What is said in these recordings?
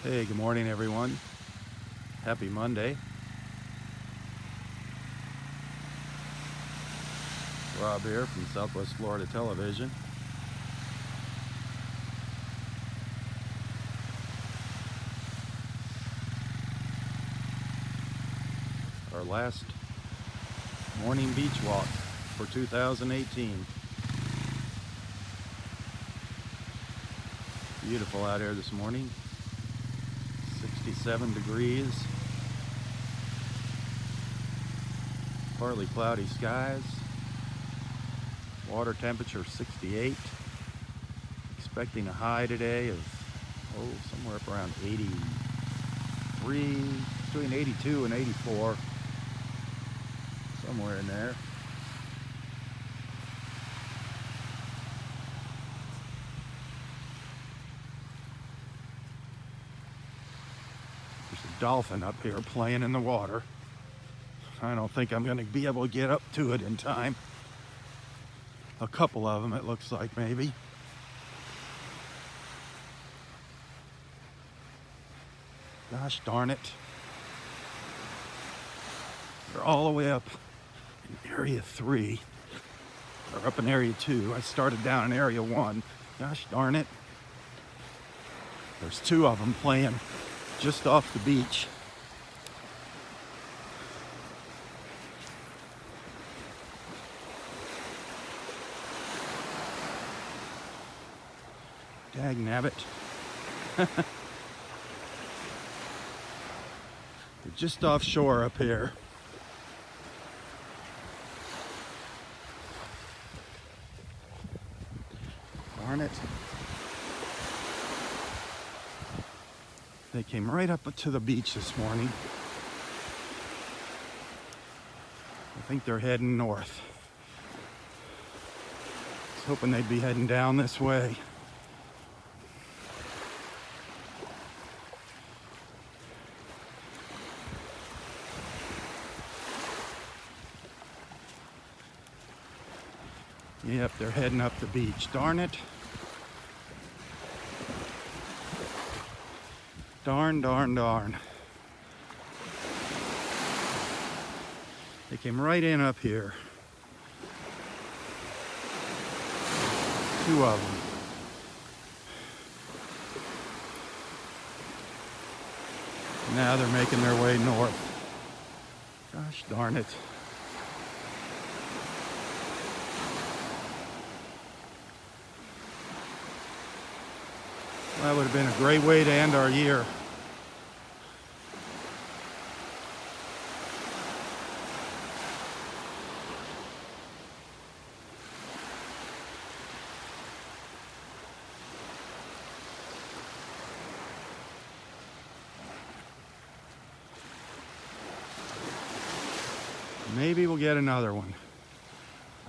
Hey, good morning everyone. Happy Monday. Rob here from Southwest Florida Television. Our last morning beach walk for 2018. Beautiful out here this morning. 67 degrees. Partly cloudy skies. Water temperature 68. Expecting a high today of somewhere up around 83, between 82 and 84, somewhere in there. There's a dolphin up here playing in the water. I don't think I'm going to be able to get up to it in time. A couple of them, it looks like, maybe. Gosh darn it. They're all the way up in Area 3, or up in Area 2. I started down in Area 1. Gosh darn it. There's two of them playing just off the beach. Dag nabbit. They're just offshore up here. Darn it. They came right up to the beach this morning. I think they're heading north. I was hoping they'd be heading down this way. Yep, they're heading up the beach. Darn it. Darn, darn, darn. They came right in up here. Two of them. Now they're making their way north. Gosh darn it. That would have been a great way to end our year. Maybe we'll get another one.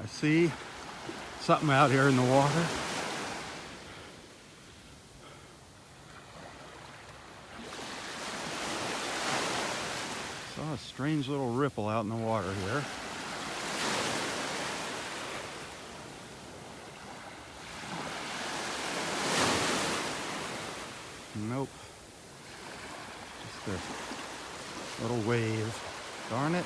I see something out here in the water. Saw a strange little ripple out in the water here. Nope. Just a little wave. Darn it.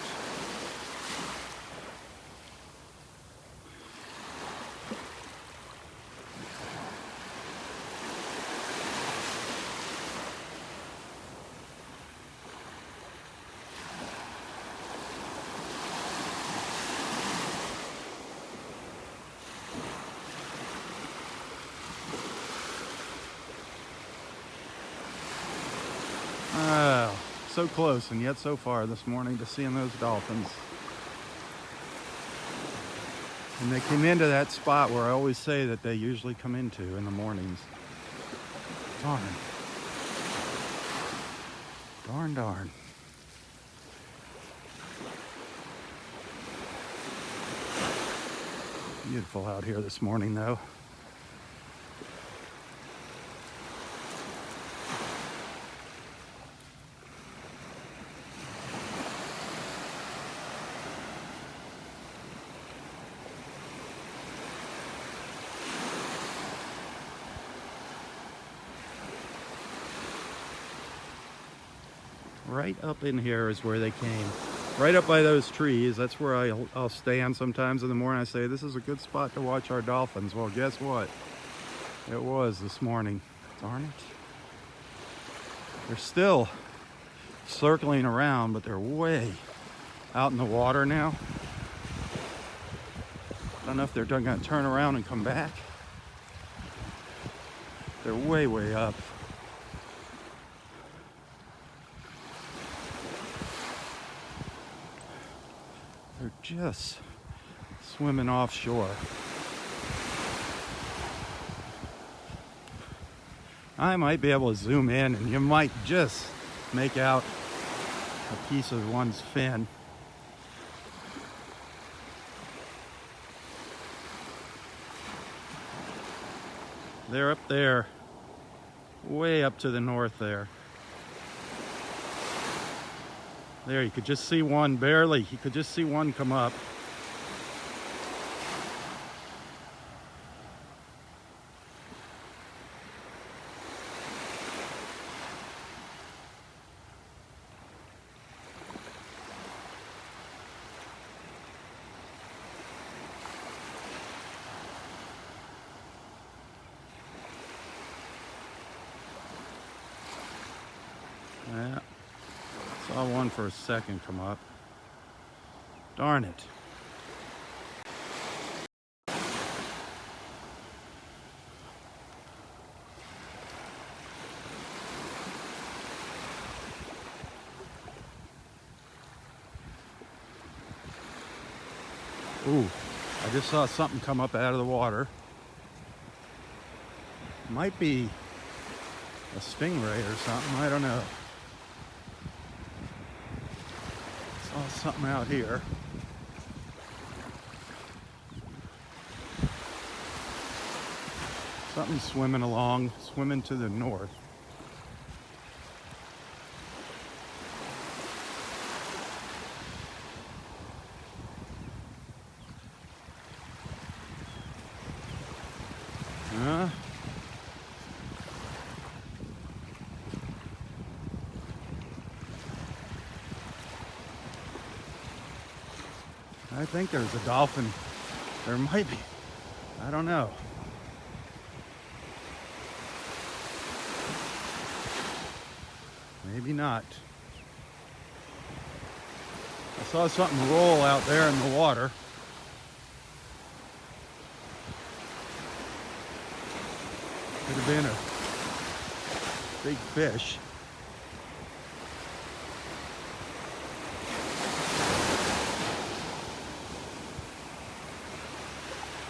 Oh, so close and yet so far this morning to seeing those dolphins. And they came into that spot where I always say that they usually come into in the mornings. Darn. Darn, darn. Beautiful out here this morning though. right up in here is where they came. Right up by those trees. That's where I'll stand sometimes in the morning. I say, this is a good spot to watch our dolphins. Well, guess what? It was this morning. Darn it. They're still circling around, but they're way out in the water now. I don't know if they're going to turn around and come back. They're way, way up. They're just swimming offshore. I might be able to zoom in and you might just make out a piece of one's fin. They're up there, way up to the north there. There, you could just see one barely. You could just see one come up. Yeah, saw one for a second come up. Darn it. Ooh, I just saw something come up out of the water. Might be a stingray or something, I don't know. Saw something out here. Something swimming along, swimming to the north. I think there's a dolphin. There might be. I don't know. Maybe not. I saw something roll out there in the water. Could have been a big fish.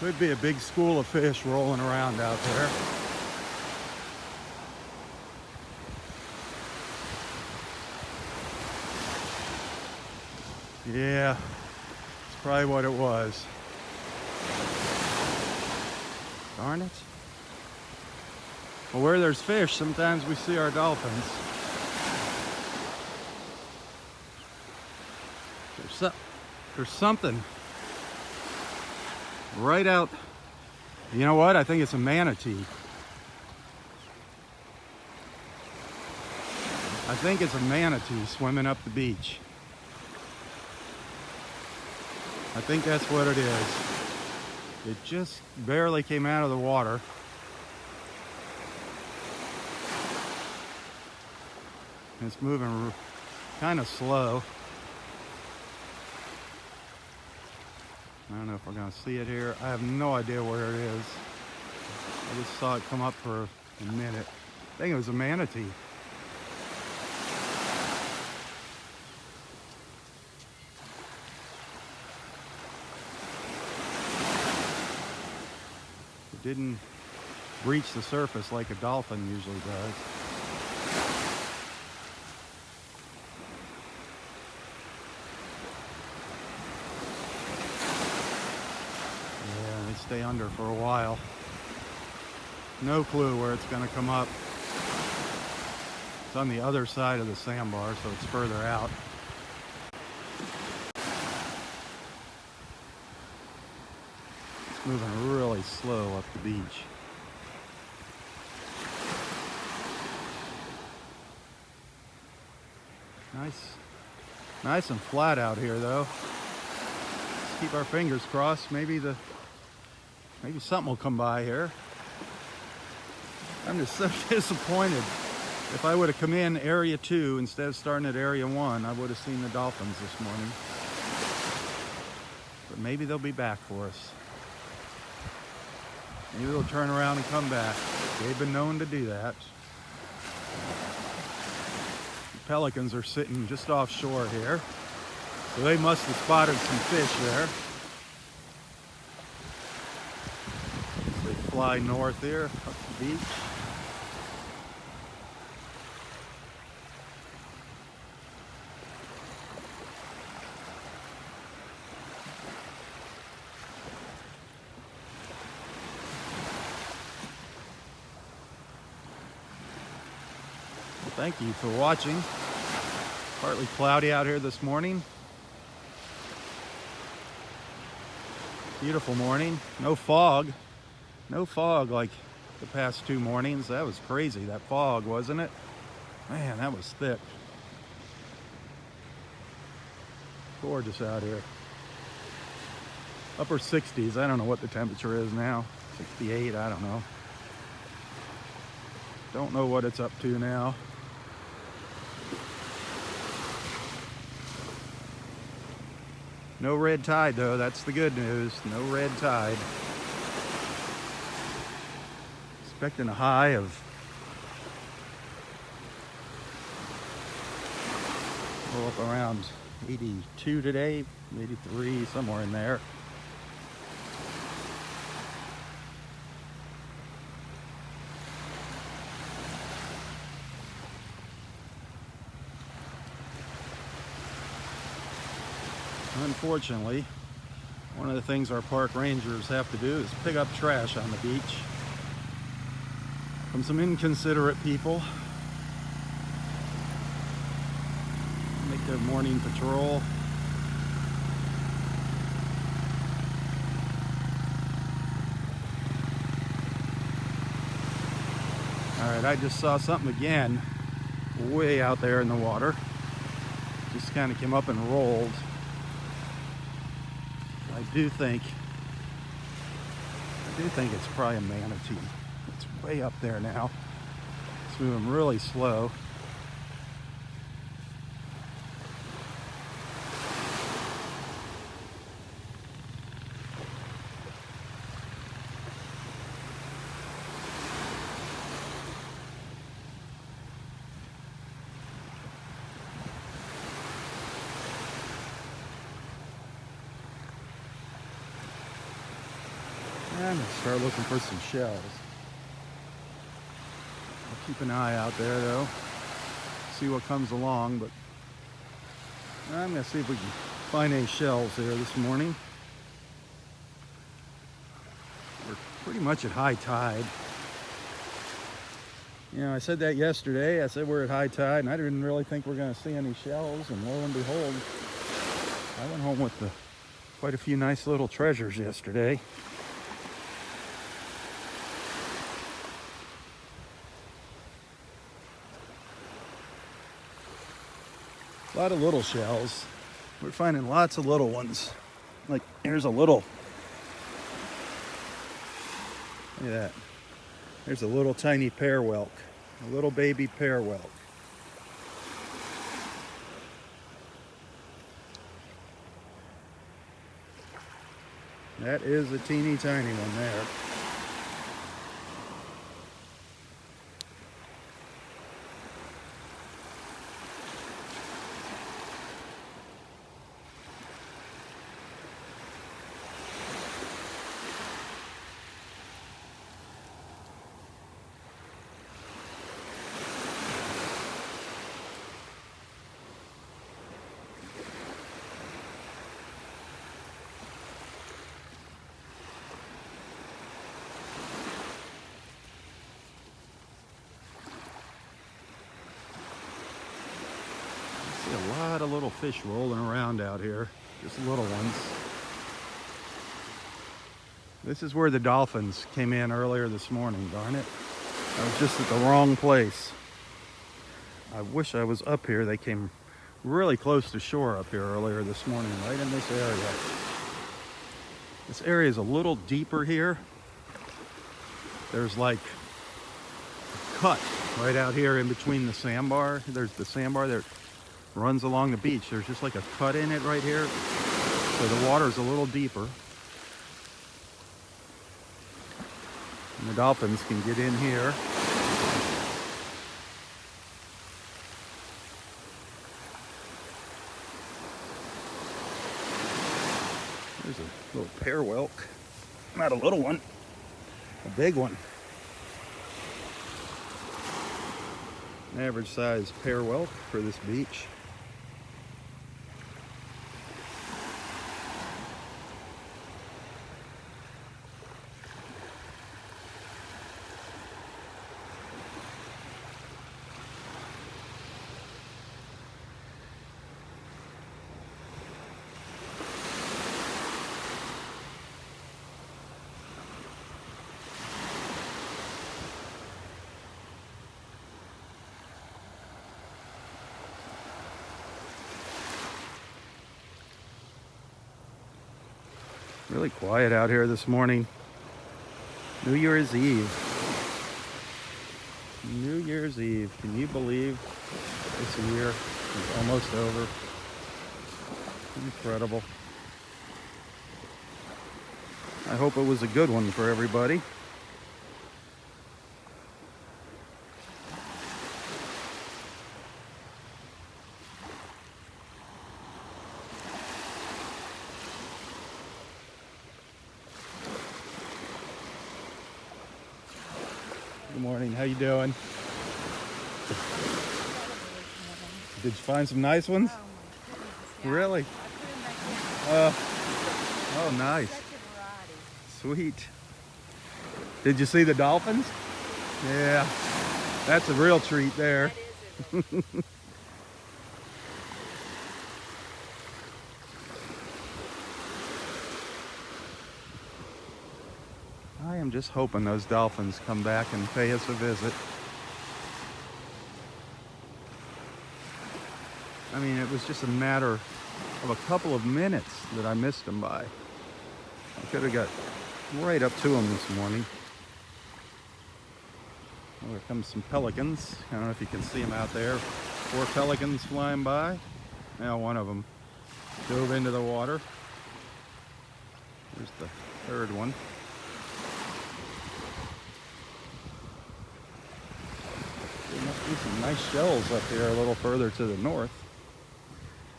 Could be a big school of fish rolling around out there. Yeah, it's probably what it was. Darn it. Well, where there's fish, sometimes we see our dolphins. There's something right out. You know what? I think it's a manatee. I think it's a manatee swimming up the beach. I think that's what it is. It just barely came out of the water. It's moving kind of slow. I don't know if we're going to see it here. I have no idea where it is. I just saw it come up for a minute. I think it was a manatee. It didn't breach the surface like a dolphin usually does. Stay under for a while. No clue where it's going to come up. It's on the other side of the sandbar, so it's further out. It's moving really slow up the beach. Nice and flat out here, though. Let's keep our fingers crossed. Maybe something will come by here. I'm just so disappointed. If I would have come in area 2 instead of starting at area 1, I would have seen the dolphins this morning. But maybe they'll be back for us. Maybe they'll turn around and come back. They've been known to do that. The pelicans are sitting just offshore here, so they must have spotted some fish there. As they fly north here up the beach. Thank you for watching. Partly cloudy out here this morning. Beautiful morning. No fog. No fog like the past 2 mornings. That was crazy, that fog, wasn't it? Man, that was thick. Gorgeous out here. Upper 60s. I don't know what the temperature is now. 68, I don't know. Don't know what it's up to now. No red tide though, that's the good news. No red tide. Expecting a high of up around 82 today, 83, somewhere in there. Unfortunately, one of the things our park rangers have to do is pick up trash on the beach from some inconsiderate people. Make their morning patrol. Alright, I just saw something again way out there in the water. Just kind of came up and rolled. I do think it's probably a manatee. It's way up there now. It's moving really slow. I'm gonna start looking for some shells. I'll keep an eye out there though, see what comes along, but I'm gonna see if we can find any shells here this morning. We're pretty much at high tide. You know, I said that yesterday. I said we're at high tide, and I didn't really think we're gonna see any shells, and lo and behold, I went home with quite a few nice little treasures yesterday. A lot of little shells. We're finding lots of little ones. Like, here's a little. Look at that. There's a little tiny pear whelk. A little baby pear whelk. That is a teeny tiny one there. A lot of little fish rolling around out here, just little ones. This is where the dolphins came in earlier this morning, darn it. I was just at the wrong place. I wish I was up here. They came really close to shore up here earlier this morning, right in this area. This area is a little deeper here. There's like a cut right out here in between the sandbar. There's the sandbar that runs along the beach. There's just like a cut in it right here. So the water's a little deeper. And the dolphins can get in here. There's a little pear whelk. Not a little one, a big one. An average size pear whelk for this beach. Really quiet out here this morning. New Year's Eve. New Year's Eve. Can you believe this year is almost over? Incredible. I hope it was a good one for everybody. Good morning. How you doing? Did you find some nice ones? Oh my goodness, yeah. Really? I put them back in. Oh, nice. Such a variety. Sweet. Did you see the dolphins? Yeah. That's a real treat there. That is, isn't it? I am just hoping those dolphins come back and pay us a visit. I mean, it was just a matter of a couple of minutes that I missed them by. I could have got right up to them this morning. Well, there comes some pelicans. I don't know if you can see them out there. 4 pelicans flying by. Now one of them dove into the water. There's the third one. There must be some nice shells up here a little further to the north.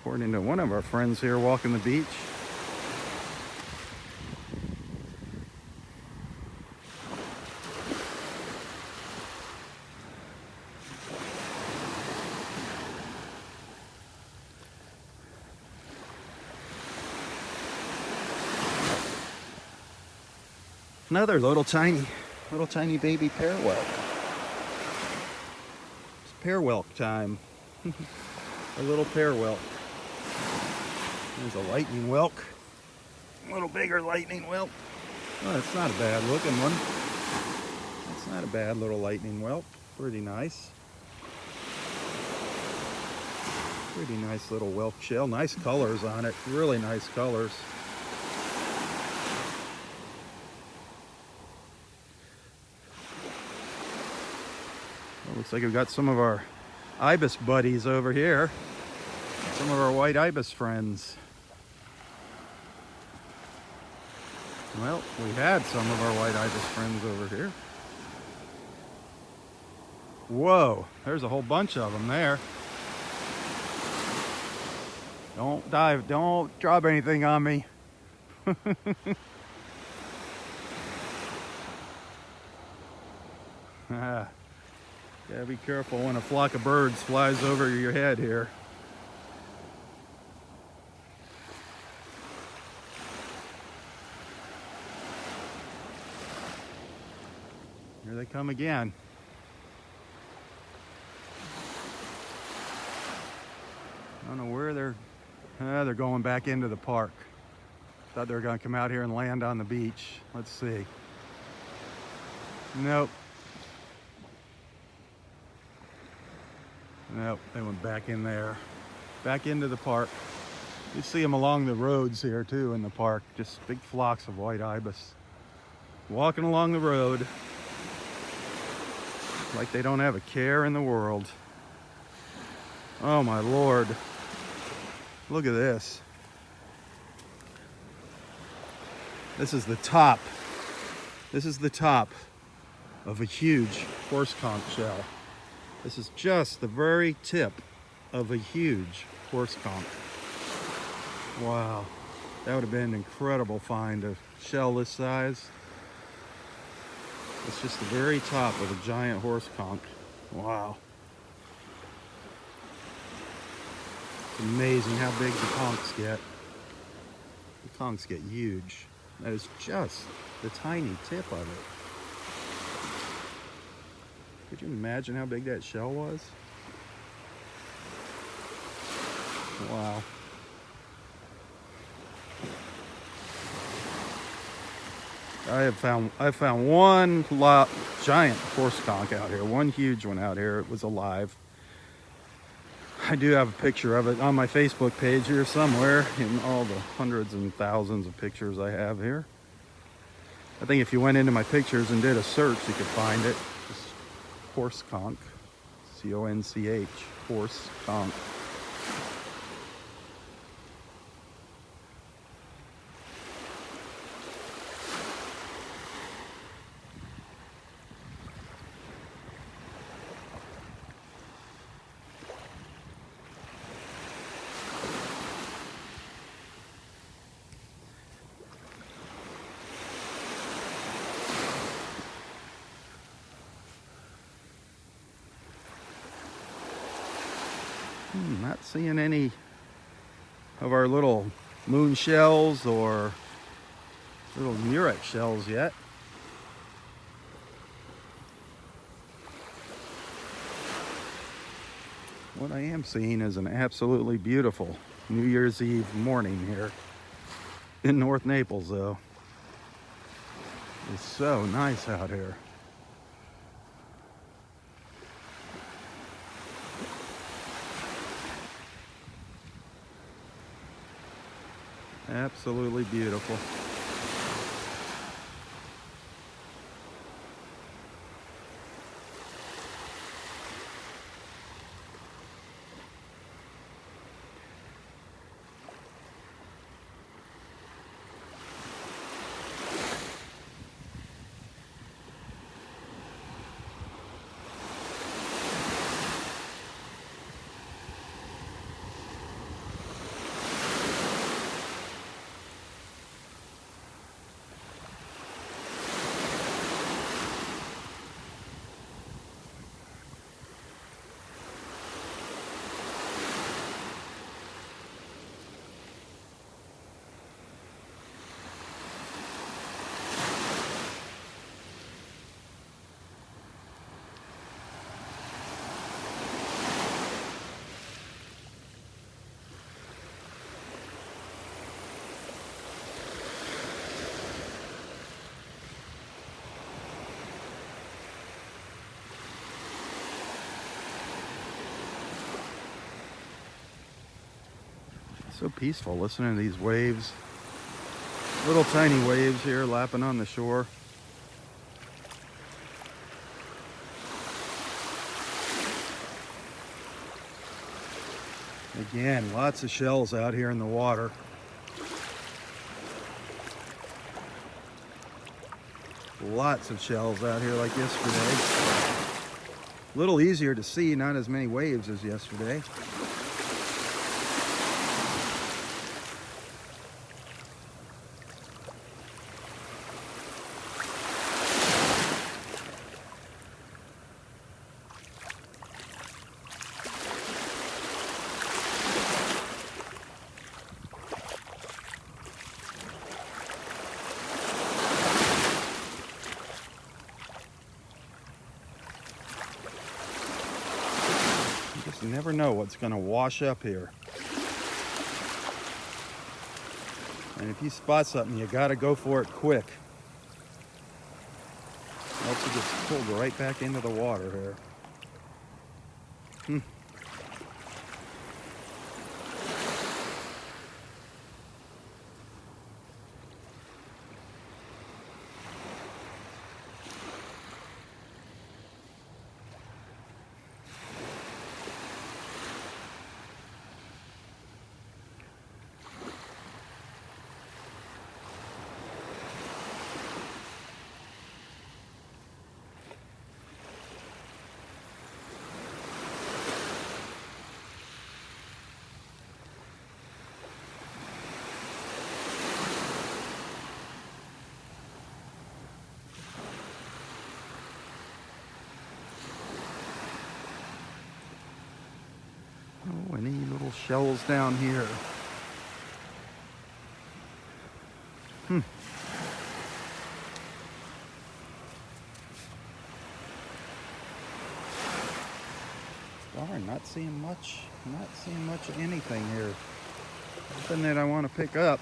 According to one of our friends here walking the beach. Another little tiny baby pear whelk. It's pear whelk time. A little pear whelk. There's a lightning whelk. A little bigger lightning whelk. Oh, that's not a bad looking one. That's not a bad little lightning whelk. Pretty nice. Pretty nice little whelk shell. Nice colors on it. Really nice colors. Well, looks like we've got some of our ibis buddies over here. Some of our white ibis friends. Well, we had some of our white ibis friends over here. Whoa, there's a whole bunch of them there. Don't dive, don't drop anything on me. Gotta be careful when a flock of birds flies over your head here. Here they come again. I don't know where they're going back into the park. Thought they were going to come out here and land on the beach. Let's see. Nope. Nope, they went back in there. back into the park. You see them along the roads here too in the park. Just big flocks of white ibis walking along the road like they don't have a care in the world. Oh my Lord. Look at this. This is the top. This is the top of a huge horse conch shell. This is just the very tip of a huge horse conch. Wow. That would have been an incredible find, a shell this size. It's just the very top of a giant horse conch. Wow. It's amazing how big the conchs get. The conchs get huge. That is just the tiny tip of it. Could you imagine how big that shell was? Wow. I found one giant horse conch out here, one huge one out here. It was alive. I do have a picture of it on my Facebook page here somewhere in all the hundreds and thousands of pictures I have here. I think if you went into my pictures and did a search, you could find it. Just horse conch, C-O-N-C-H, horse conch. Not seeing any of our little moon shells or little murex shells yet. What I am seeing is an absolutely beautiful New Year's Eve morning here in North Naples, though. It's so nice out here. Absolutely beautiful. So peaceful listening to these waves. Little tiny waves here lapping on the shore. Again, lots of shells out here in the water. Lots of shells out here like yesterday. A little easier to see, not as many waves as yesterday. You never know what's going to wash up here. And if you spot something, you got to go for it quick. Else you get pulled right back into the water here. shells down here. Darn, not seeing much of anything here. Nothing that I want to pick up.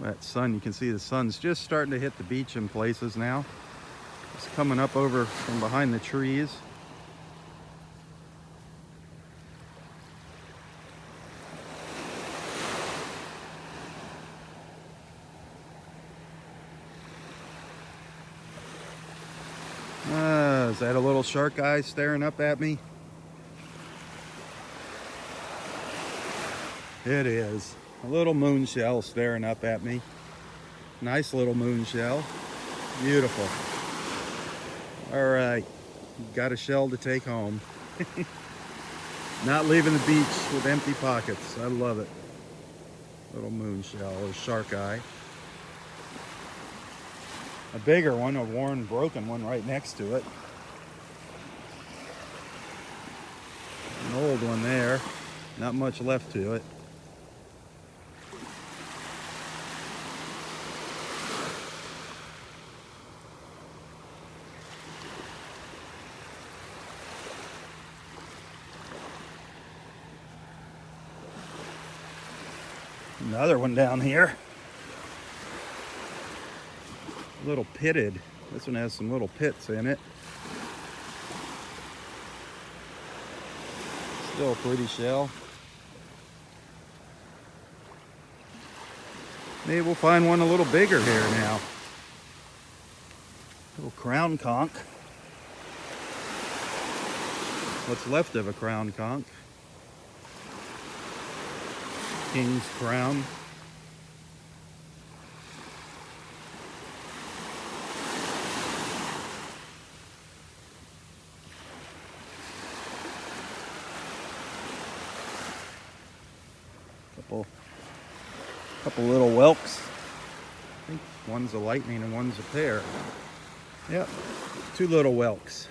That sun, you can see the sun's just starting to hit the beach in places now. It's coming up over from behind the trees. Is that a little shark eye staring up at me? It is. A little moon shell staring up at me. Nice little moon shell. Beautiful. All right, got a shell to take home. Not leaving the beach with empty pockets. I love it. Little moon shell or shark eye. A bigger one, a worn, broken one right next to it. An old one there. Not much left to it. Another one down here. A little pitted. This one has some little pits in it. Still a pretty shell. Maybe we'll find one a little bigger here now. Little crown conch. What's left of a crown conch. King's crown. Couple little whelks. I think one's a lightning and one's a pear. Yep, two little whelks.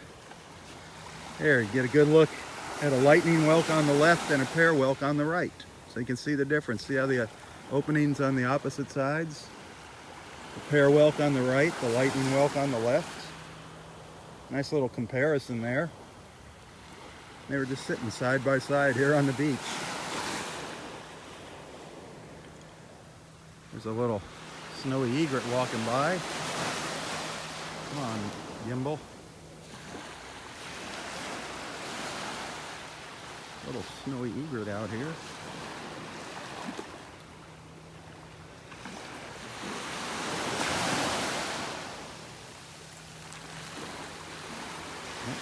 There, you get a good look at a lightning whelk on the left and a pear whelk on the right. So you can see the difference. See how the openings on the opposite sides? The pear whelk on the right, the lightning whelk on the left. Nice little comparison there. They were just sitting side by side here on the beach. There's a little snowy egret walking by. Come on, gimbal. Little snowy egret out here.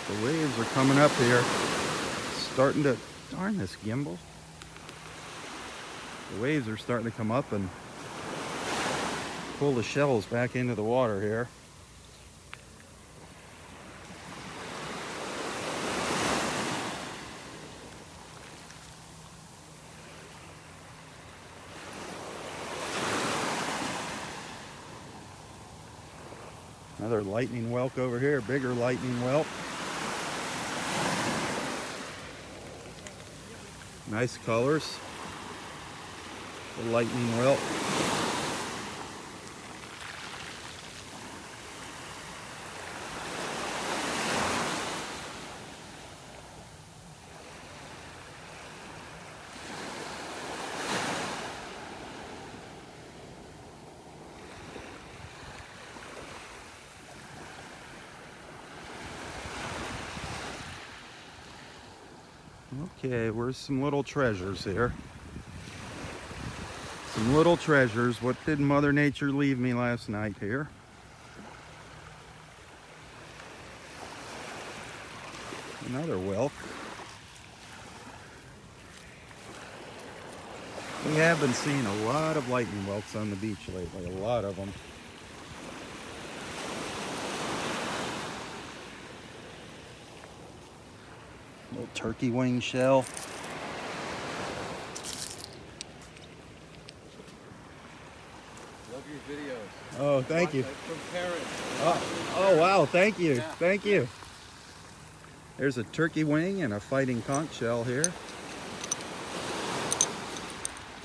The waves are coming up here. Starting to, darn this gimbal. The waves are starting to come up and pull the shells back into the water here. Another lightning whelk over here, bigger lightning whelk. Nice colors. The lightning whelk. Okay, where's some little treasures here? Some little treasures. What did Mother Nature leave me last night here? Another whelk. We have been seeing a lot of lightning whelks on the beach lately, a lot of them. Little turkey wing shell. Love your videos. Oh, thank you. From parents. Oh, wow, thank you. Yeah. Thank you. There's a turkey wing and a fighting conch shell here.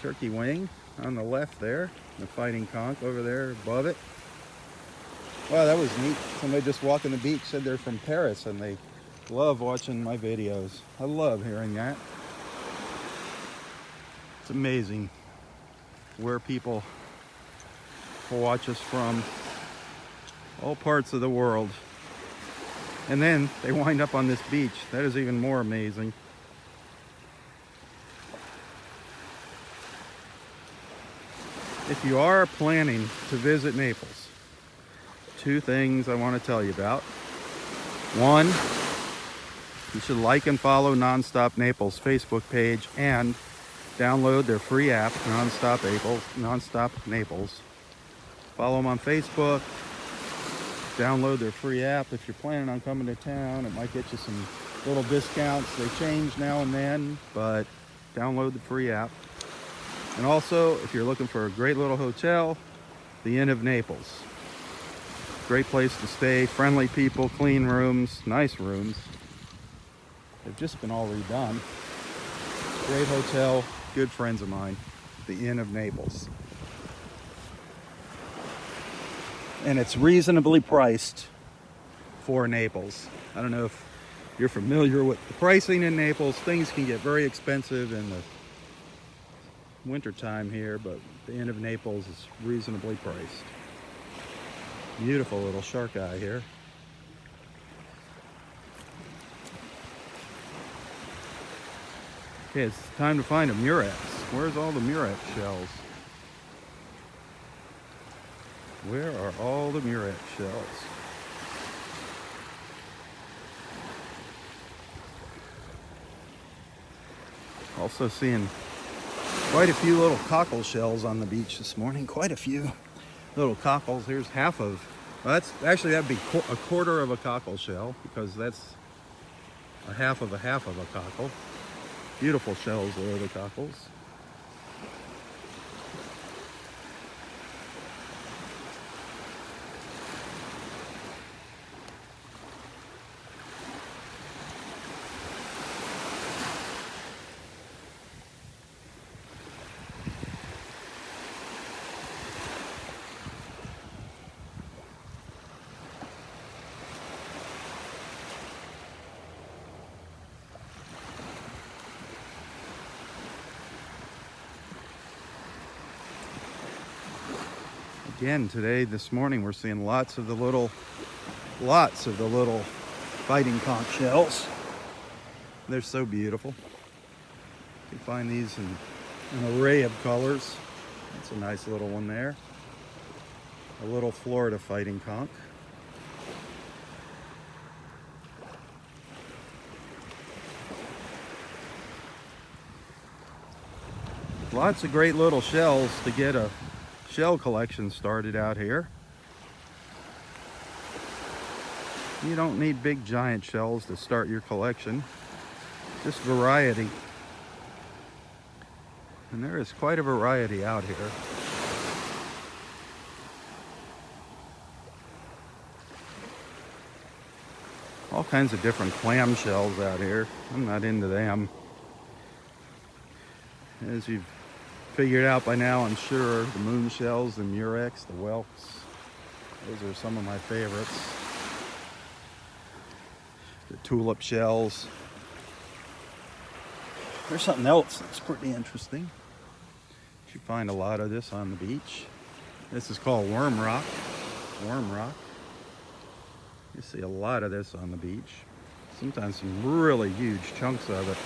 Turkey wing on the left there. The fighting conch over there above it. Wow, that was neat. Somebody just walking the beach said they're from Paris and they love watching my videos. I love hearing that. It's amazing where people watch us from all parts of the world. And then they wind up on this beach. That is even more amazing. If you are planning to visit Naples, two things I want to tell you about. One, you should like and follow Nonstop Naples Facebook page and download their free app, Nonstop Naples. Follow them on Facebook. Download their free app. If you're planning on coming to town, it might get you some little discounts. They change now and then, but download the free app. And also, if you're looking for a great little hotel, the Inn of Naples. Great place to stay, friendly people, clean rooms, nice rooms. They've just been all redone. Great hotel, good friends of mine, the Inn of Naples. And it's reasonably priced for Naples. I don't know if you're familiar with the pricing in Naples. Things can get very expensive in the wintertime here, but the Inn of Naples is reasonably priced. Beautiful little shark eye here. Okay, it's time to find a murex. Where's all the murex shells? Where are all the murex shells? Also seeing quite a few little cockle shells on the beach this morning. Quite a few little cockles. Here's half of, well, that'd be a quarter of a cockle shell, because that's a half of a cockle. Beautiful shells there, the cockles. Again, this morning, we're seeing lots of the little fighting conch shells. They're so beautiful. You can find these in an array of colors. That's a nice little one there. A little Florida fighting conch. Lots of great little shells to get a shell collection started out here. You don't need big giant shells to start your collection, just variety. And there is quite a variety out here. All kinds of different clam shells out here. I'm not into them. As you've figured out by now, I'm sure, the moon shells, the murex, the whelks, those are some of my favorites. The tulip shells. There's something else that's pretty interesting. You find a lot of this on the beach. This is called worm rock. Worm rock. You see a lot of this on the beach. Sometimes some really huge chunks of it.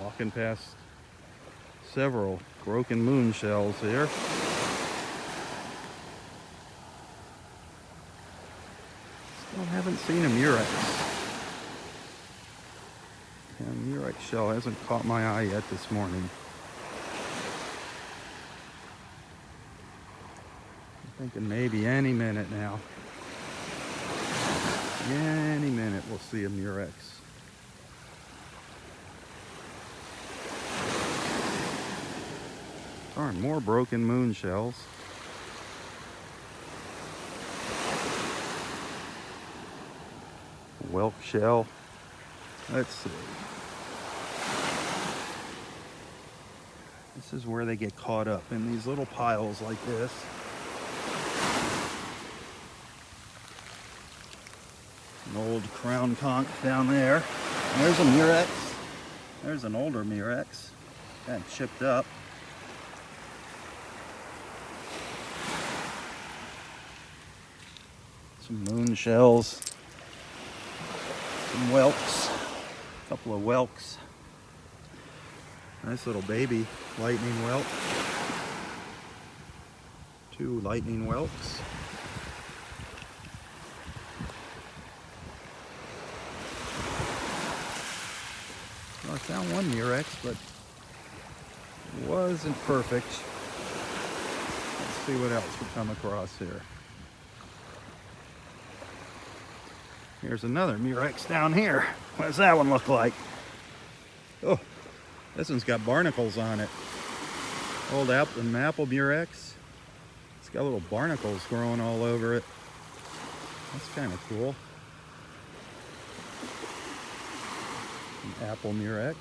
Walking past several broken moon shells here. Still haven't seen a murex. Yeah, murex shell hasn't caught my eye yet this morning. I'm thinking maybe any minute now. Any minute we'll see a murex. Darn, more broken moon shells. Whelk shell. Let's see. This is where they get caught up, in these little piles like this. An old crown conch down there. There's a murex. There's an older murex. Kind of chipped up. Some moon shells. Some whelks. A couple of whelks. Nice little baby lightning whelk. 2 lightning whelks. Well, I found 1 murex, but it wasn't perfect. Let's see what else we come across here. Here's another murex down here. What does that one look like? Oh, this one's got barnacles on it. Old apple murex. It's got little barnacles growing all over it. That's kind of cool. An apple murex.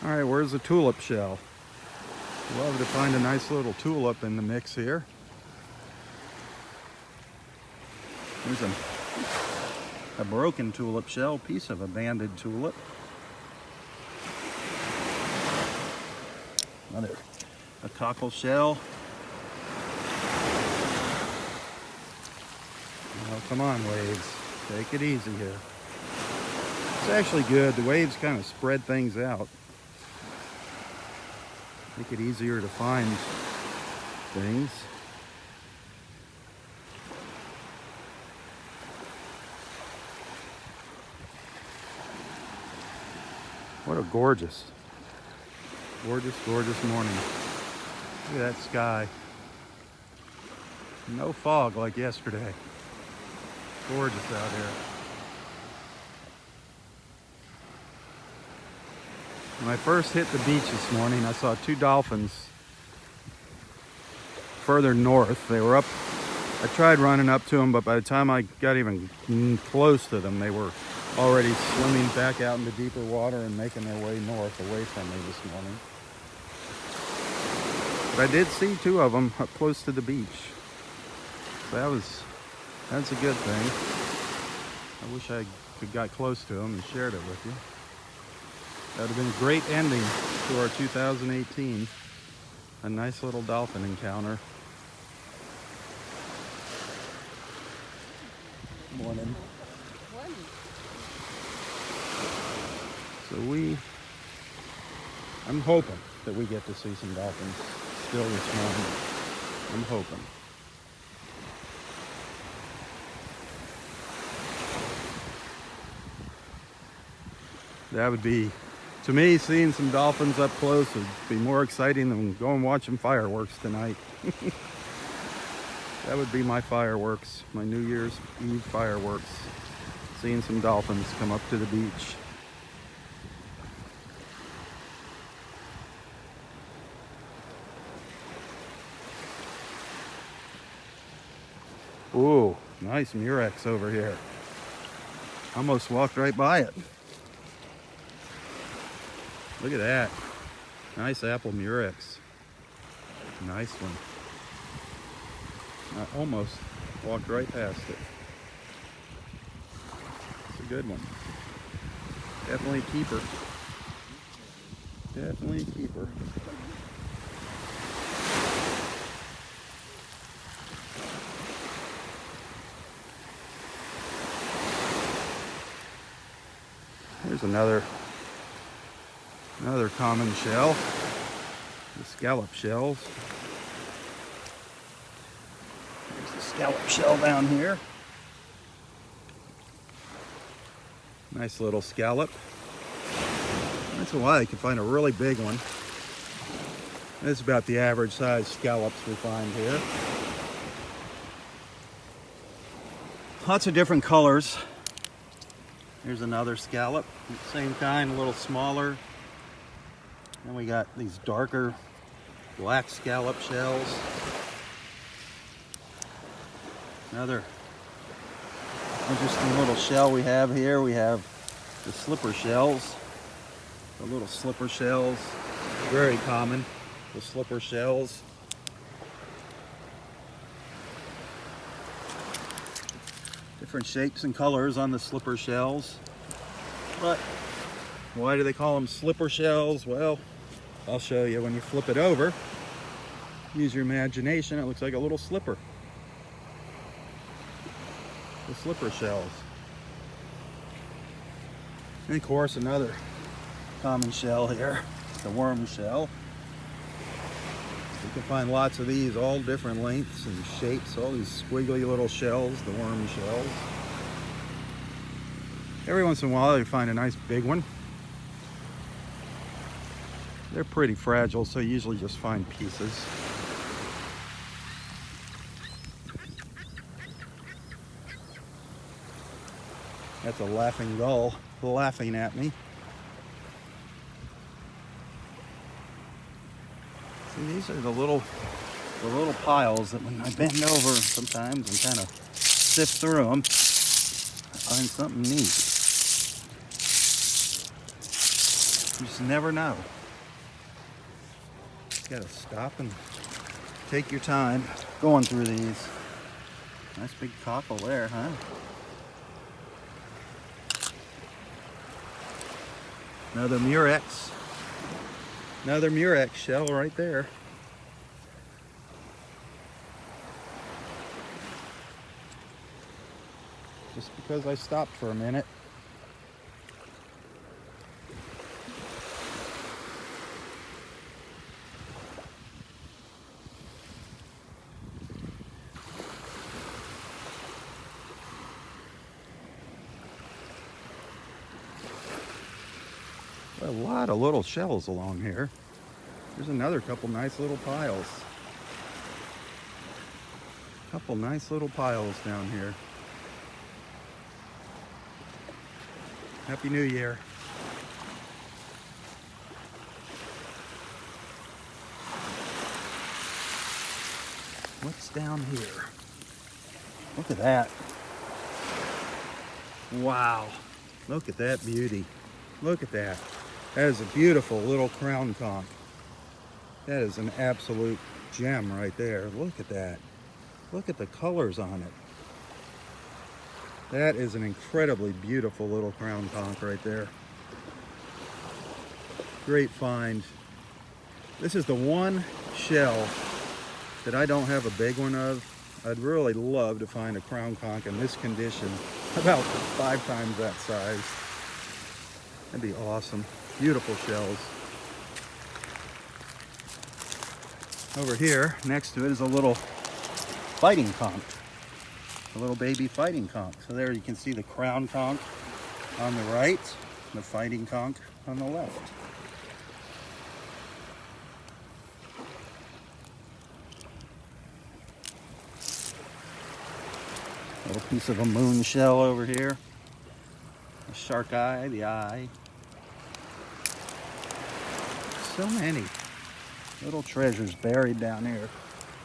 All right, where's the tulip shell? Love to find a nice little tulip in the mix here. There's a broken tulip shell, piece of a banded tulip. A cockle shell. Oh, come on, waves. Take it easy here. It's actually good. The waves kind of spread things out. Make it easier to find things. What a gorgeous, gorgeous morning. Look at that sky. No fog like yesterday. Gorgeous out here. When I first hit the beach this morning, I saw 2 dolphins further north. They were up, I tried running up to them, but by the time I got even close to them, they were already swimming back out into deeper water and making their way north away from me this morning. But I did see 2 of them up close to the beach. So that's a good thing. I wish I could got close to them and shared it with you. That would have been a great ending to our 2018. A nice little dolphin encounter. Morning. So I'm hoping that we get to see some dolphins still this morning. I'm hoping. That would be, to me, seeing some dolphins up close would be more exciting than going watching fireworks tonight. That would be my fireworks, my New Year's Eve fireworks. Seeing some dolphins come up to the beach. Ooh, nice murex over here. Almost walked right by it. Look at that. Nice apple murex. Nice one. I almost walked right past it. It's a good one. Definitely a keeper. Definitely a keeper. Here's another common shell, the scallop shells. There's the scallop shell down here. Nice little scallop. Once in a while you can find a really big one. That's about the average size scallops we find here. Lots of different colors. Here's another scallop, same kind, a little smaller. Then we got these darker black scallop shells. Another interesting little shell we have here. We have the slipper shells, the little slipper shells, very common, the slipper shells. Different shapes and colors on the slipper shells. But why do they call them slipper shells? Well, I'll show you when you flip it over. Use your imagination, it looks like a little slipper. The slipper shells. And of course another common shell here, the worm shell. You can find lots of these, all different lengths and shapes, all these squiggly little shells, the worm shells. Every once in a while you find a nice big one. They're pretty fragile, so you usually just find pieces. That's a laughing gull laughing at me. See, these are the little piles that when I bend over sometimes and kind of sift through them, I find something neat. You just never know. You gotta stop and take your time going through these. Nice big cockle there, huh? Another murex. Another murex shell right there. Just because I stopped for a minute. A lot of little shells along here. There's another couple nice little piles. Couple nice little piles down here. Happy New Year. What's down here? Look at that. Wow. Look at that beauty. Look at that. That is a beautiful little crown conch. That is an absolute gem right there. Look at that. Look at the colors on it. That is an incredibly beautiful little crown conch right there. Great find. This is the one shell that I don't have a big one of. I'd really love to find a crown conch in this condition, about 5 times that size. That'd be awesome. Beautiful shells. Over here, next to it is a little fighting conch. A little baby fighting conch. So there you can see the crown conch on the right, the fighting conch on the left. Little piece of a moon shell over here. A shark eye, the eye. So many little treasures buried down here.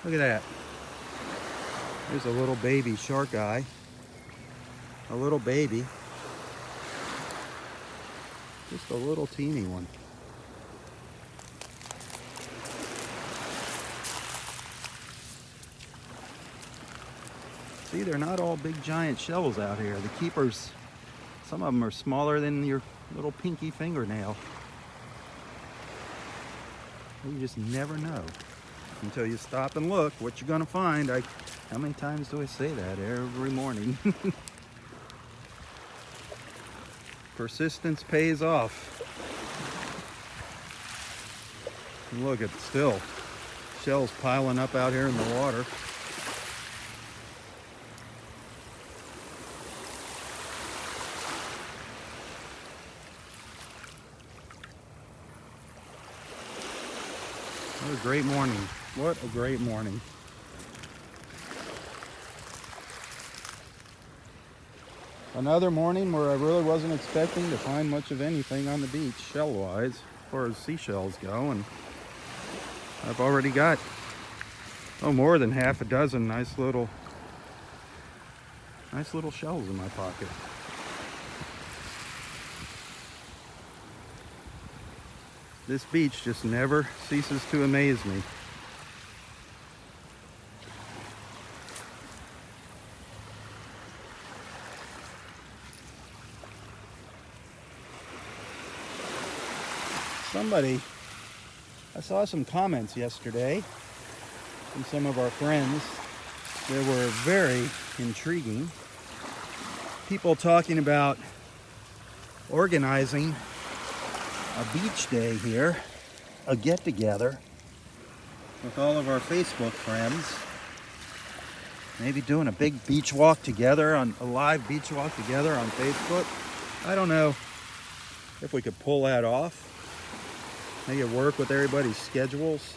Look at that. There's a little baby shark eye. A little baby. Just a little teeny one. See, they're not all big giant shells out here. The keepers, some of them are smaller than your little pinky fingernail. You just never know until you stop and look what you're gonna find. How many times do I say that every morning? Persistence pays off. And look, it's still shells piling up out here in the water. What a great morning. What a great morning. Another morning where I really wasn't expecting to find much of anything on the beach, shell-wise, as far as seashells go, and I've already got, more than half a dozen nice little shells in my pocket. This beach just never ceases to amaze me. I saw some comments yesterday from some of our friends that were very intriguing. People talking about organizing a beach day here, a get-together with all of our Facebook friends. Maybe doing a big beach walk together, a live beach walk together on Facebook. I don't know if we could pull that off. Make it work with everybody's schedules.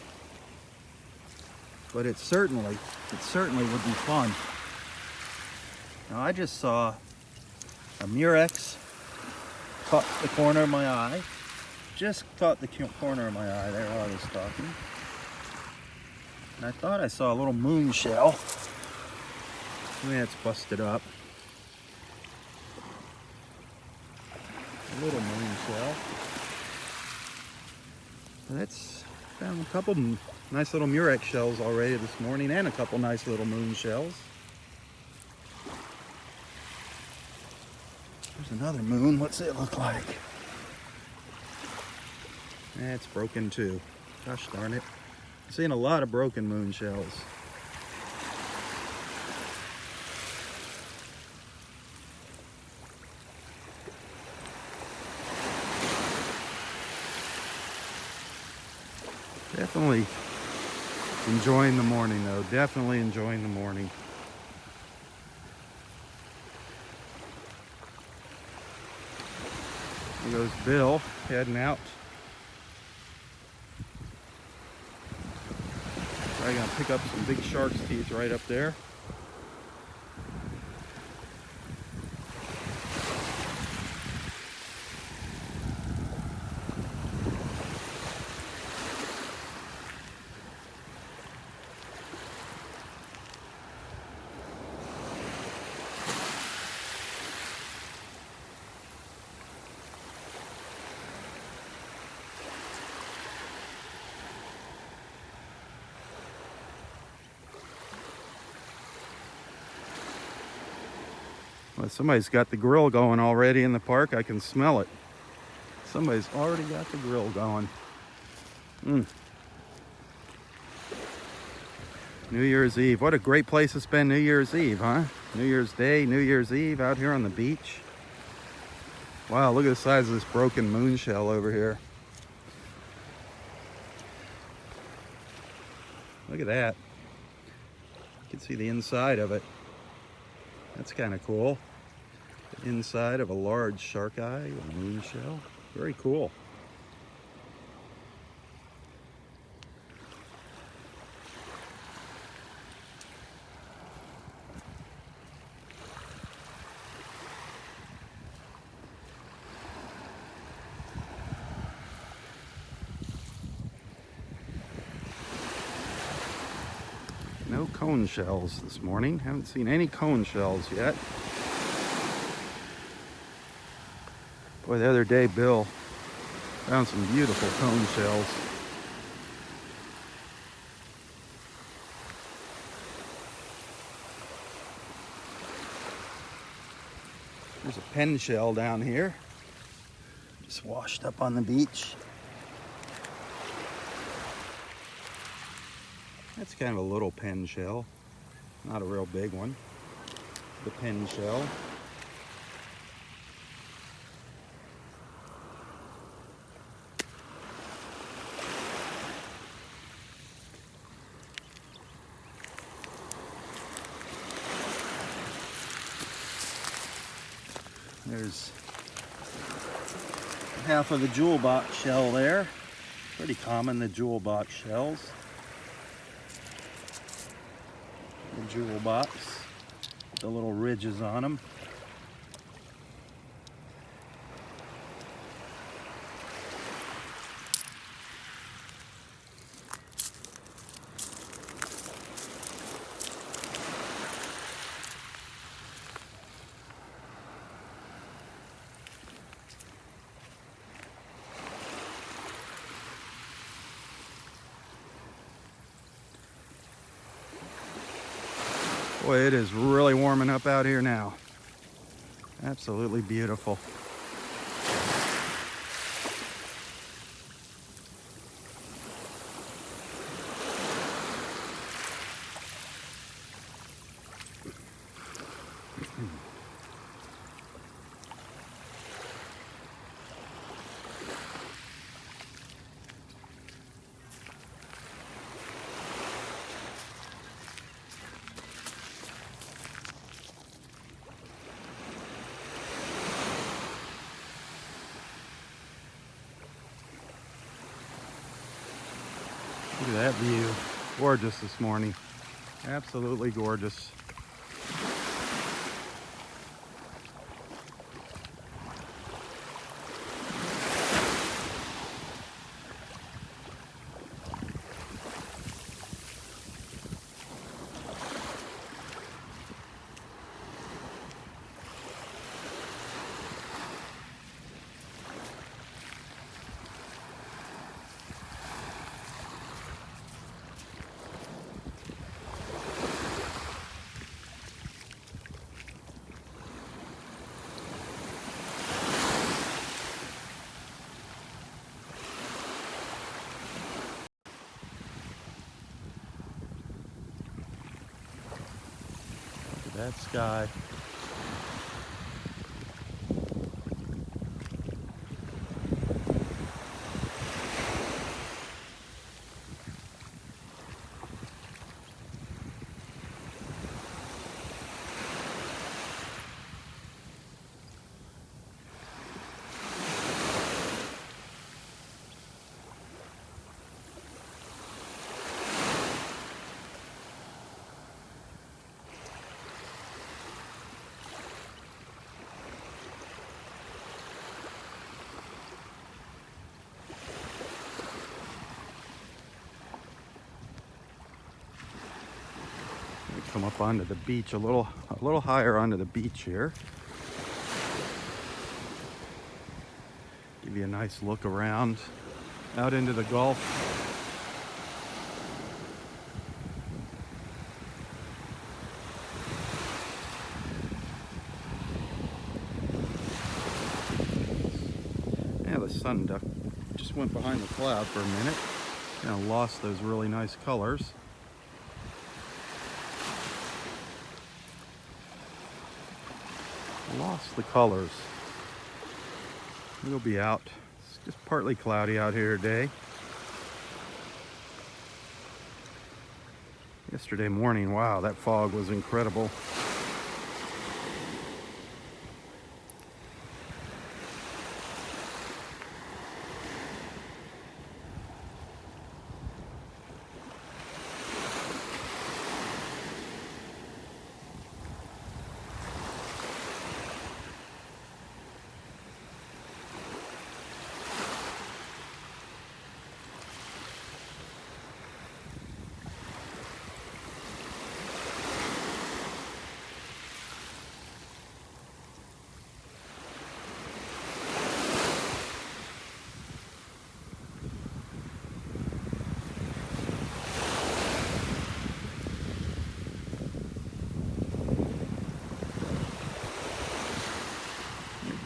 But it certainly would be fun. Now I just saw a Murex caught the corner of my eye. Just caught the corner of my eye there while I was talking. And I thought I saw a little moon shell. Maybe it's busted up. A little moon shell. That's found a couple nice little Murex shells already this morning, and a couple nice little moon shells. There's another moon. What's it look like? It's broken too. Gosh darn it. I'm seeing a lot of broken moon shells. Definitely enjoying the morning though. Definitely enjoying the morning. There goes Bill heading out. Probably gonna pick up some big shark's teeth right up there. Well, somebody's got the grill going already in the park. I can smell it. Somebody's already got the grill going. New Year's Eve. What a great place to spend New Year's Eve, huh? New Year's Day, New Year's Eve out here on the beach. Wow, look at the size of this broken moon shell over here. Look at that. You can see the inside of it. That's kind of cool. The inside of a large shark eye with a moon shell. Very cool. No cone shells this morning. Haven't seen any cone shells yet. Boy, the other day Bill found some beautiful cone shells. There's a pen shell down here. Just washed up on the beach. That's kind of a little pen shell, not a real big one. The pen shell. There's half of the jewel box shell there. Pretty common, the jewel box shells. The jewel box, with the little ridges on them. Boy, it is really warming up out here now. Absolutely beautiful. Look at that view. Gorgeous this morning. Absolutely gorgeous. Look at that sky. Come up onto the beach a little higher onto the beach here. Give you a nice look around out into the Gulf. Yeah, the sun just went behind the cloud for a minute. Kind of lost those really nice colors. Lost the colors. We'll be out. It's just partly cloudy out here today. Yesterday morning, wow, that fog was incredible.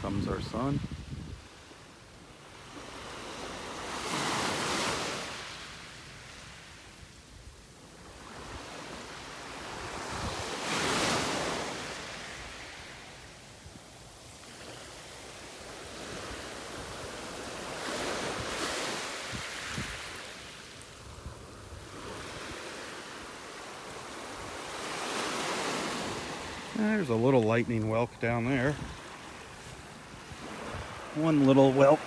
Comes our sun. There's a little lightning whelk down there. One little whelk.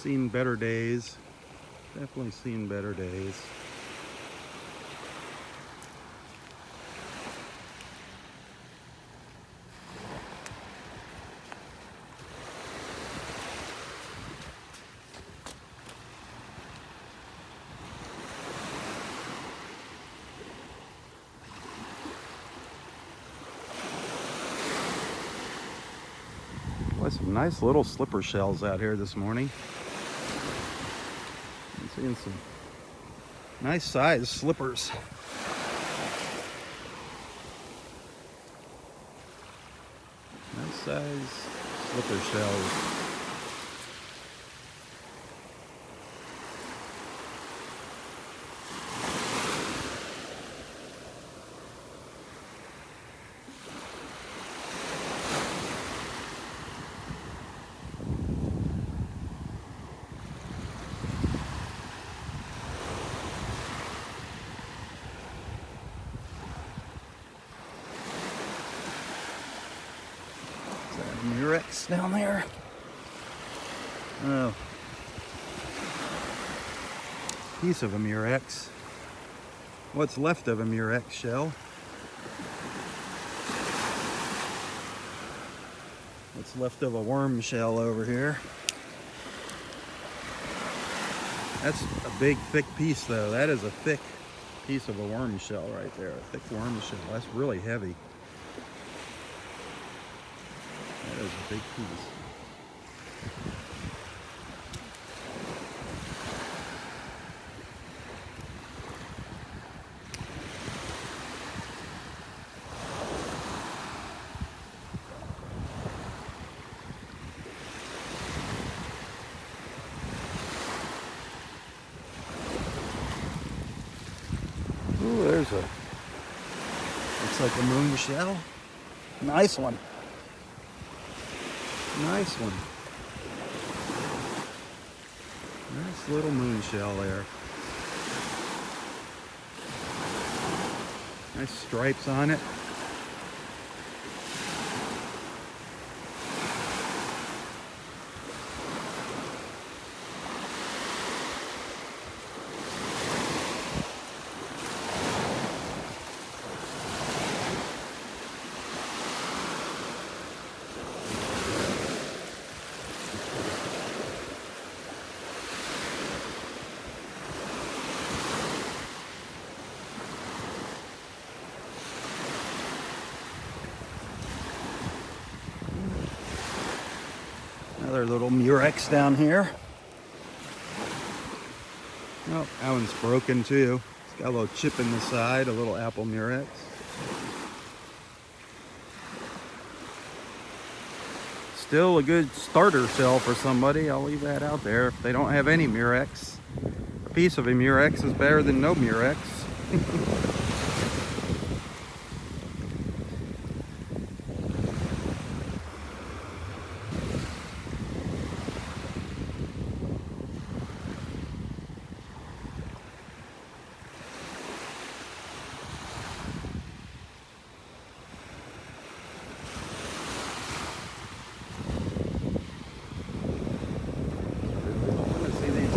seen better days. Definitely seen better days. Boy, some nice little slipper shells out here this morning. I'm seeing some nice sized slippers. Nice size slipper shells. Is that a Murex down there? Oh. Piece of a Murex. What's left of a Murex shell. What's left of a worm shell over here. That's a big, thick piece, though. That is a thick piece of a worm shell right there. A thick worm shell. That's really heavy. That is a big piece. Ooh, there's a, looks like a moon shell. Nice one. Nice one. Nice little moon shell there. Nice stripes on it. Another little Murex down here. Oh, that one's broken too. It's got a little chip in the side, a little apple Murex. Still a good starter shell for somebody. I'll leave that out there. If they don't have any Murex, a piece of a Murex is better than no Murex.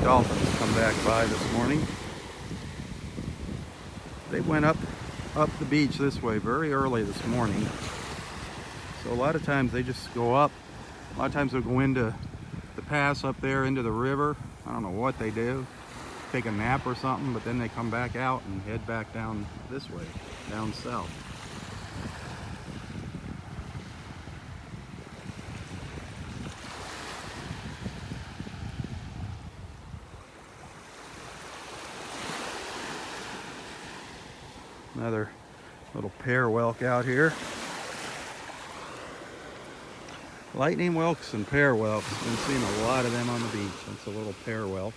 Dolphins come back by this morning. They went up the beach this way very early this morning. So a lot of times they just go up. A lot of times they'll go into the pass up there into the river. I don't know what they do. Take a nap or something, but then they come back out and head back down this way, down south. Another little pear whelk out here. Lightning whelks and pear whelks. Been seeing a lot of them on the beach. That's a little pear whelk.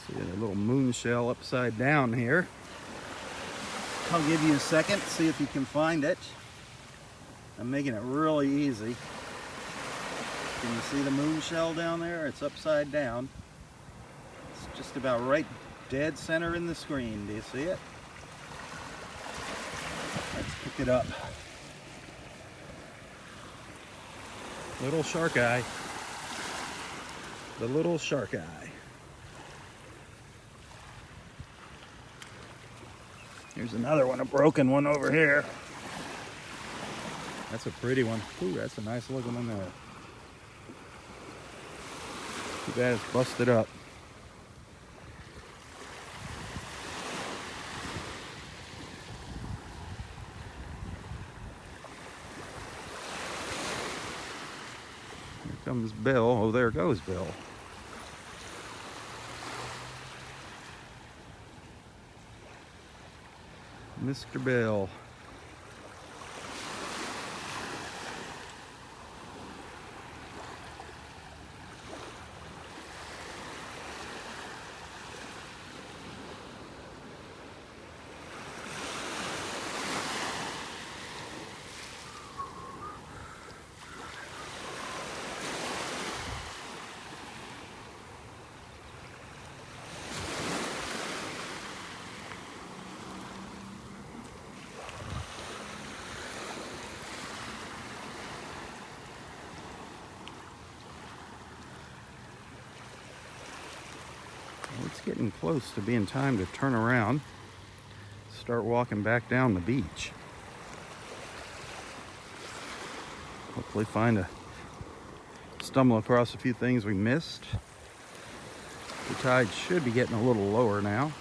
See a little moon shell upside down here. I'll give you a second, see if you can find it. I'm making it really easy. Can you see the moon shell down there? It's upside down. It's just about right dead center in the screen. Do you see it? Let's pick it up. Little shark eye. The little shark eye. Here's another one, a broken one over here. That's a pretty one. Ooh, that's a nice looking one there. Too bad it's busted up. Here comes Bill. Oh, there goes Bill. Mr. Bill. It's getting close to being time to turn around, start walking back down the beach. Hopefully stumble across a few things we missed. The tide should be getting a little lower now.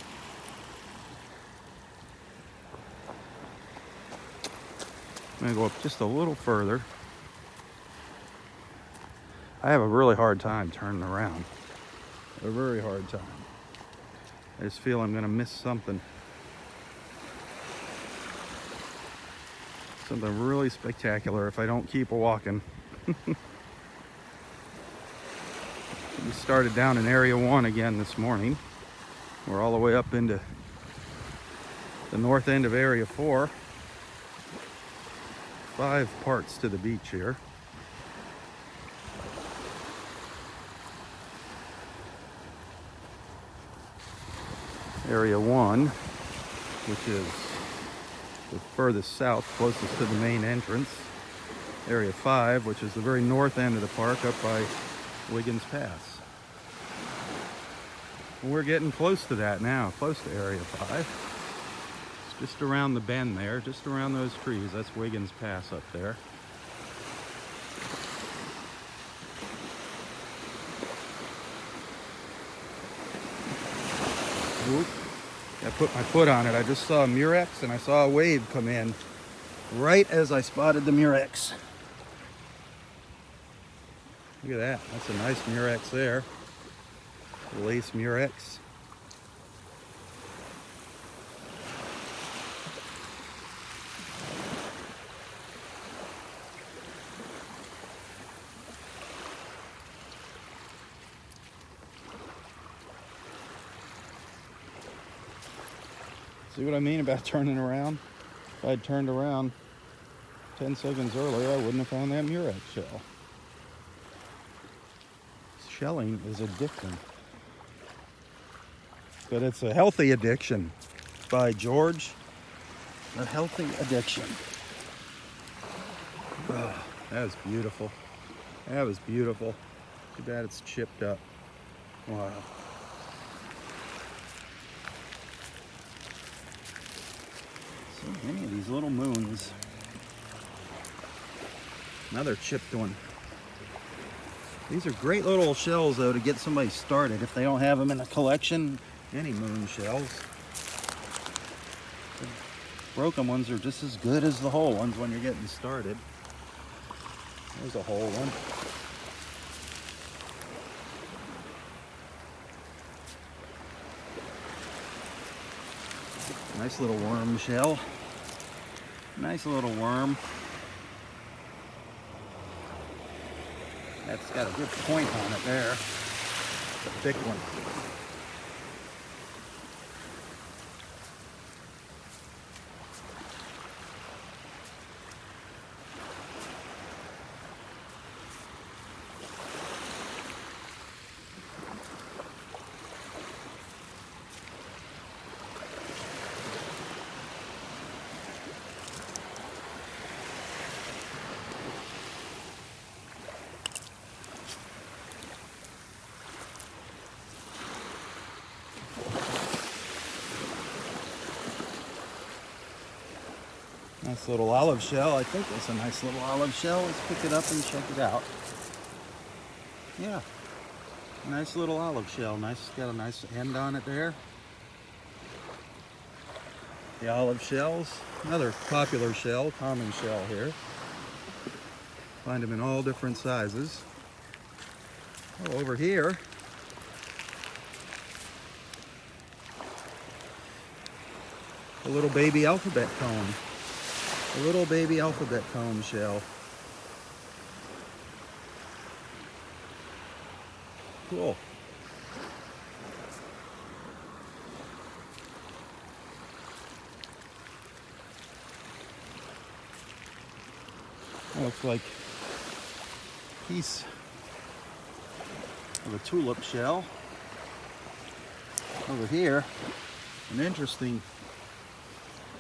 I'm gonna go up just a little further. I have a really hard time turning around. A very hard time. I just feel I'm gonna miss something. Something really spectacular if I don't keep walking. We started down in Area 1 again this morning. We're all the way up into the north end of Area 4. 5 parts to the beach here. Area 1, which is the furthest south, closest to the main entrance. Area 5, which is the very north end of the park up by Wiggins Pass. We're getting close to that now, close to Area 5. It's just around the bend there, just around those trees. That's Wiggins Pass up there. Oop. I put my foot on it. I just saw a murex and I saw a wave come in right as I spotted the murex. Look at that. That's a nice murex there. Lace murex. See what I mean about turning around? If I'd turned around 10 seconds earlier, I wouldn't have found that murex shell. Shelling is addicting. But it's a healthy addiction. By George, a healthy addiction. Oh, that was beautiful. That was beautiful. Too bad it's chipped up. Wow. So many of these little moons. Another chipped one. These are great little shells, though, to get somebody started if they don't have them in a collection. Any moon shells. The broken ones are just as good as the whole ones when you're getting started. There's a whole one. Nice little worm shell. Nice little worm. That's got a good point on it there. It's a thick one. Nice little olive shell. I think that's a nice little olive shell. Let's pick it up and check it out. Yeah, nice little olive shell. Nice, got a nice end on it there. The olive shells, another popular shell, common shell here. Find them in all different sizes. Oh, over here, a little baby alphabet cone. A little baby alphabet cone shell. Cool. That looks like a piece of a tulip shell. Over here, an interesting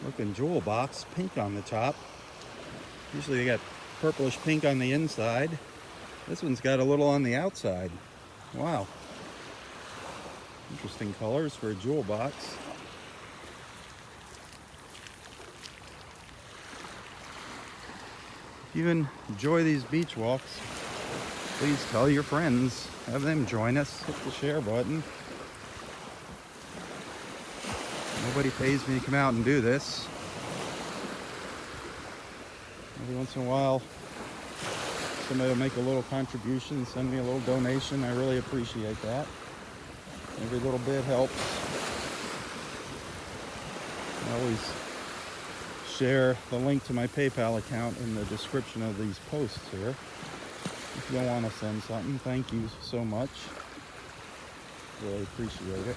looking jewel box, pink on the top. Usually they got purplish pink on the inside. This one's got a little on the outside. Wow. Interesting colors for a jewel box. If you enjoy these beach walks, please tell your friends. Have them join us. Hit the share button. Nobody pays me to come out and do this. Every once in a while, somebody will make a little contribution and send me a little donation. I really appreciate that. Every little bit helps. I always share the link to my PayPal account in the description of these posts here. If you want to send something, thank you so much. Really appreciate it.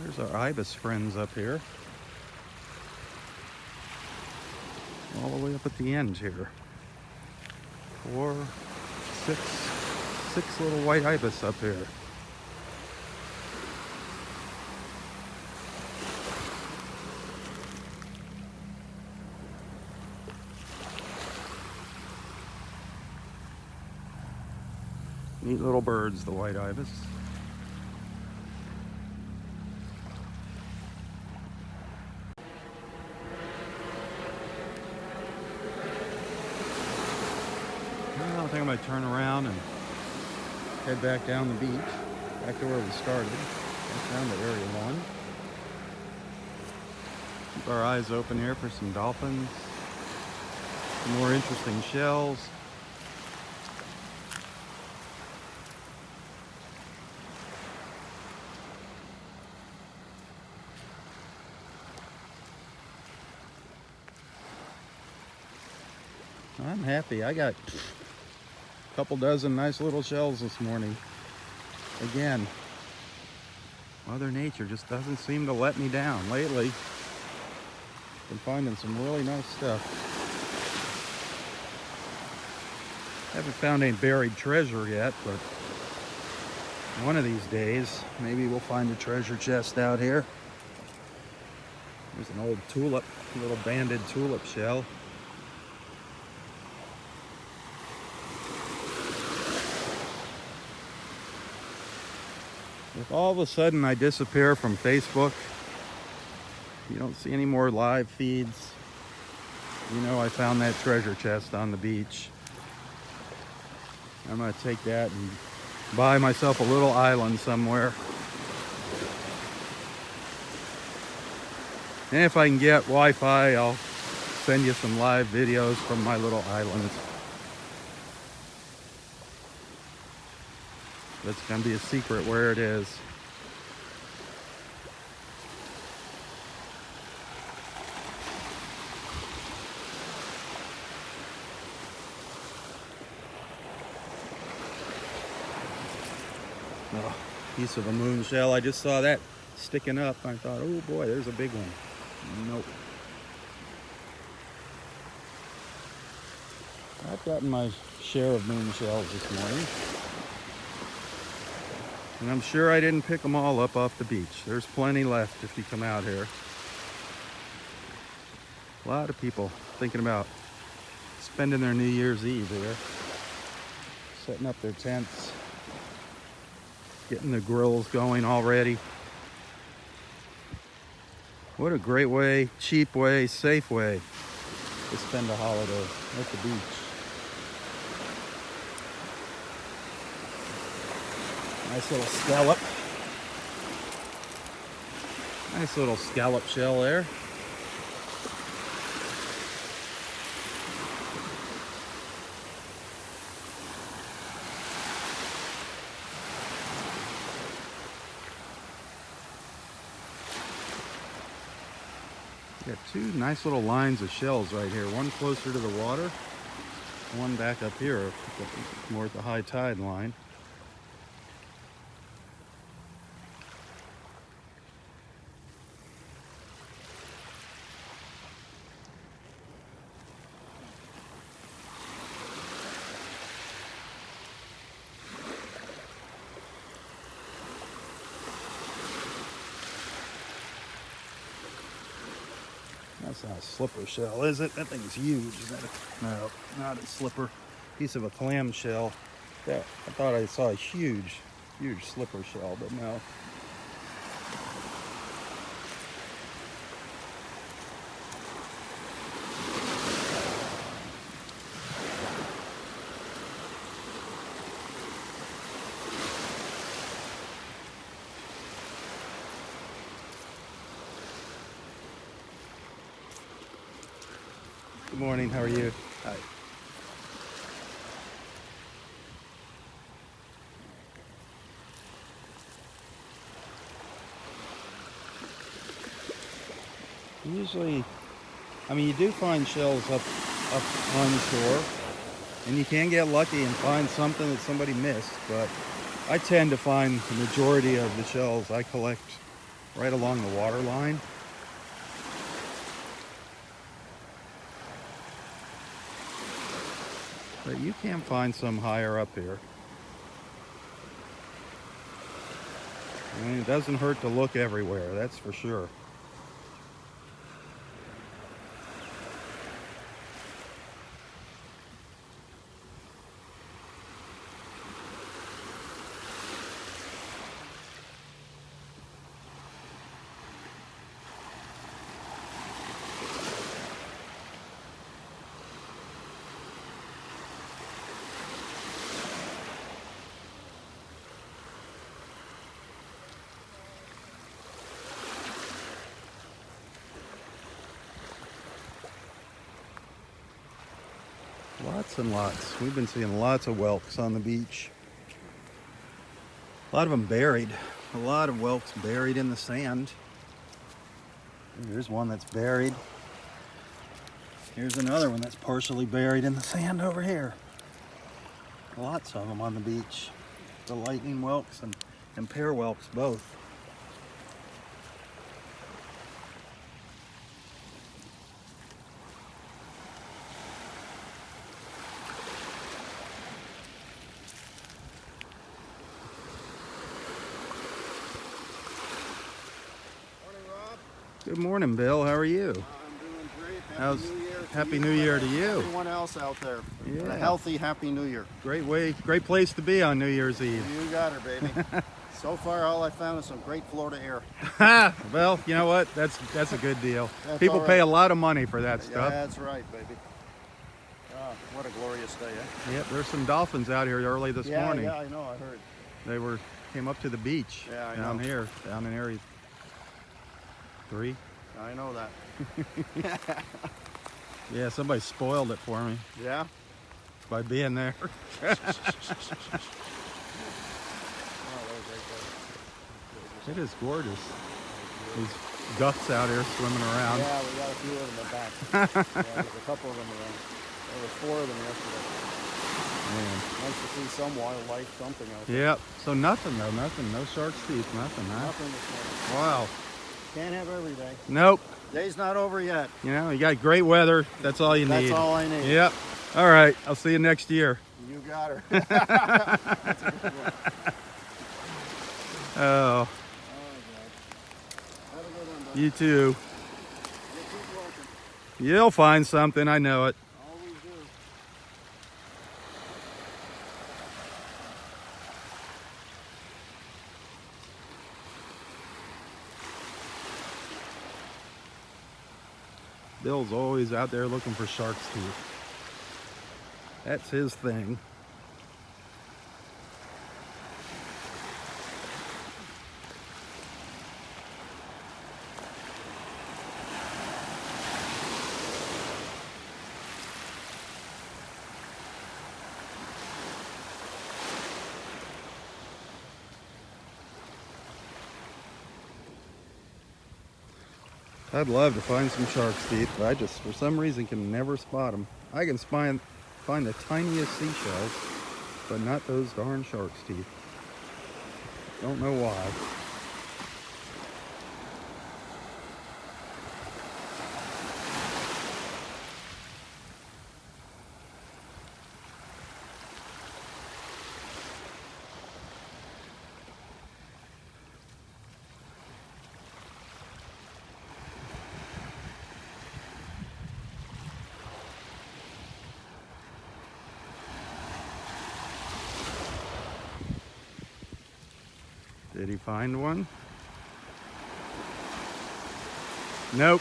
There's our ibis friends up here. All the way up at the end here. 4, 6 little white ibis up here. Neat little birds, the white ibis. I think I might turn around and head back down the beach, back to where we started, back down to Area 1. Keep our eyes open here for some dolphins, some more interesting shells. I'm happy. I got a couple dozen nice little shells this morning. Again, Mother Nature just doesn't seem to let me down lately. Been finding some really nice stuff. Haven't found any buried treasure yet, but one of these days, maybe we'll find a treasure chest out here. There's an old tulip, little banded tulip shell. If all of a sudden I disappear from Facebook, you don't see any more live feeds, you know I found that treasure chest on the beach. I'm going to take that and buy myself a little island somewhere. And if I can get Wi-Fi, I'll send you some live videos from my little island. That's going to be a secret where it is. Oh, piece of a moon shell. I just saw that sticking up. I thought, oh boy, there's a big one. Nope. I've gotten my share of moon shells this morning. And I'm sure I didn't pick them all up off the beach. There's plenty left if you come out here. A lot of people thinking about spending their New Year's Eve here. Setting up their tents. Getting the grills going already. What a great way, cheap way, safe way to spend a holiday at the beach. Nice little scallop. Nice little scallop shell there. Got two nice little lines of shells right here. One closer to the water, one back up here, more at the high tide line. That's not a slipper shell, is it? That thing's huge. Is that no, not a slipper. Piece of a clam shell. Yeah, I thought I saw a huge slipper shell, but no. Good morning, how are you? Hi. Usually, I mean, you do find shells up on shore, and you can get lucky and find something that somebody missed, but I tend to find the majority of the shells I collect right along the water line. But you can find some higher up here. I mean, it doesn't hurt to look everywhere, that's for sure. Lots and lots. We've been seeing lots of whelks on the beach. A lot of them buried. A lot of whelks buried in the sand. Here's one that's buried. Here's another one that's partially buried in the sand over here. Lots of them on the beach. The lightning whelks and pear whelks both. Good morning, Bill. How are you? I'm doing great. Happy New Year to you. Everyone else out there. Yeah. A healthy, happy New Year. Great place to be on New Year's Eve. You got her, baby. So far, all I found is some great Florida air. Well, you know what? That's a good deal. That's People all pay right. a lot of money for that Yeah, stuff. that's right, baby. What a glorious day, eh? Yep, there's some dolphins out here early this morning. Yeah, I know. I heard. They came up to the beach down here, down in Area 3. I know that. Yeah, somebody spoiled it for me Yeah. by being there. Oh, that was great. It is gorgeous. These ducks out here swimming around. Yeah, we got a few of them in the back. Yeah, there's a couple of them around. There were 4 of them yesterday. Man. Nice to see some wildlife, something out there. Yep. So nothing though, nothing. No shark's teeth, nothing, huh? Nothing this morning. Wow. Can't have every day. Nope. Day's not over yet. You know, you got great weather. That's all you need. That's all I need. Yep. All right, I'll see you next year. You got her. That's a good one. Oh, All right, have a good one, bud. you too. You keep working. You'll find something, I know it. Always do. Bill's always out there looking for shark's teeth. That's his thing. I'd love to find some shark's teeth, but I just, for some reason, can never spot them. I can find the tiniest seashells, but not those darn shark's teeth. Don't know why. Did he find one? Nope.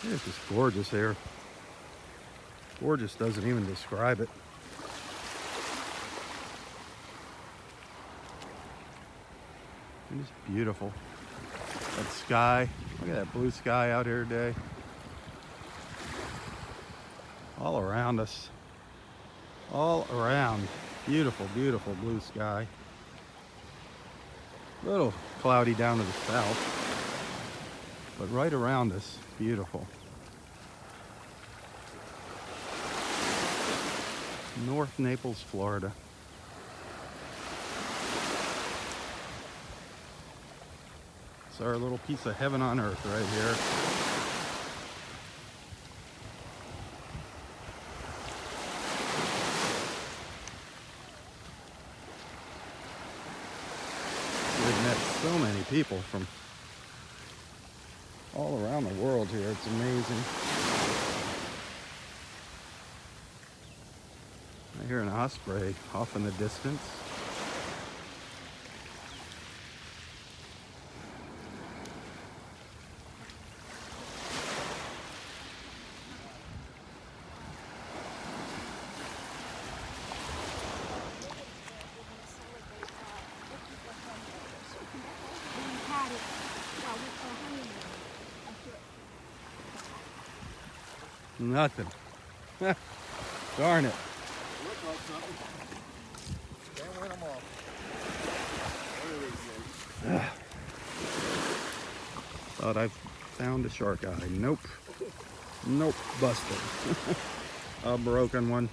It's just gorgeous here. Gorgeous doesn't even describe it. It's beautiful. That sky. Look at that blue sky out here today. All around us. All around. Beautiful, beautiful blue sky. A little cloudy down to the south, but right around us, beautiful. North Naples, Florida. It's our little piece of heaven on earth right here. We've met so many people from all around the world here. It's amazing. I hear an osprey off in the distance. Nothing. Darn it. Look like something. Can't win them all. What are these things? Thought I found a shark eye. Nope. Nope. Busted. A broken one.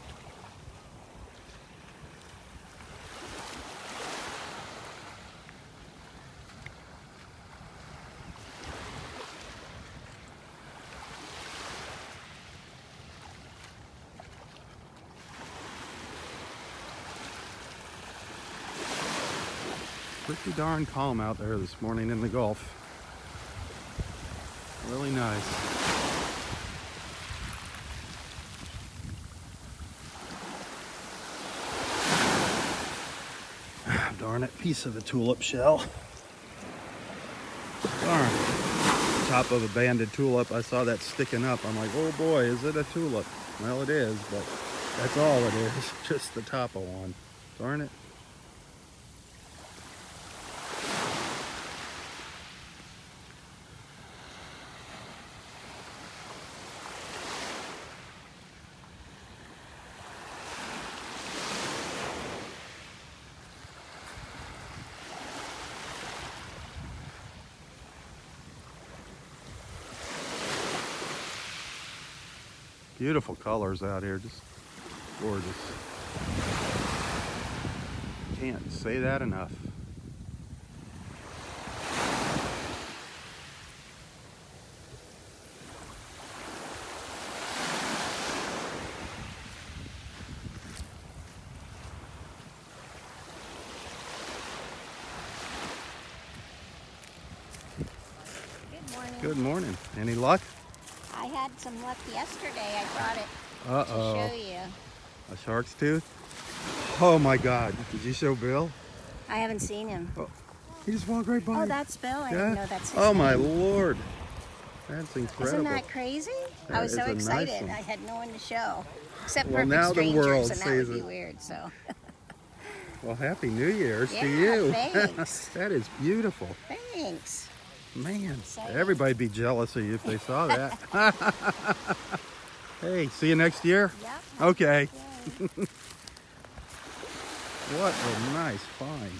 Pretty darn calm out there this morning in the Gulf. Really nice. Darn it, piece of a tulip shell. Darn. Top of a banded tulip, I saw that sticking up. I'm like, oh boy, is it a tulip? Well, it is, but that's all it is. Just the top of one. Darn it. Beautiful colors out here, just gorgeous. Can't say that enough. Good morning. Any luck? I had some luck yesterday. I brought it Uh-oh. to show you. A shark's tooth? Oh my God. Did you show Bill? I haven't seen him. Oh, he just walked right by. Oh, that's Bill. I Yeah? didn't know that's his Oh my name. Lord. That's incredible. Isn't that crazy? That I was so is a nice excited. one. I had no one to show. Except Well, perfect now the strangers, world and that sees would be it. weird, so. Well, Happy New Year's to Yeah, you. thanks. That is beautiful. Thanks. Man, Exciting. everybody'd be jealous of you if they saw that. Hey, see you next year? Yep. Okay. Yay. What a nice find.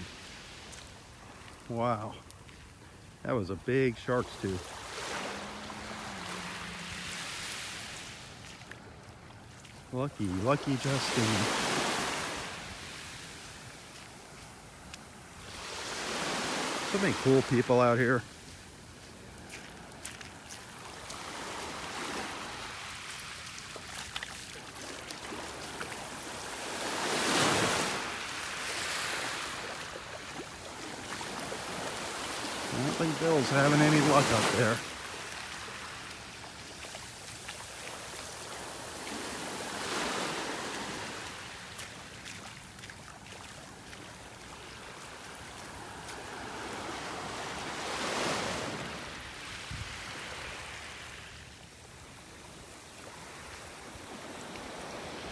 Wow. That was a big shark's tooth. Lucky, lucky Justine. So many cool people out here. I don't think Bill's having any luck up there.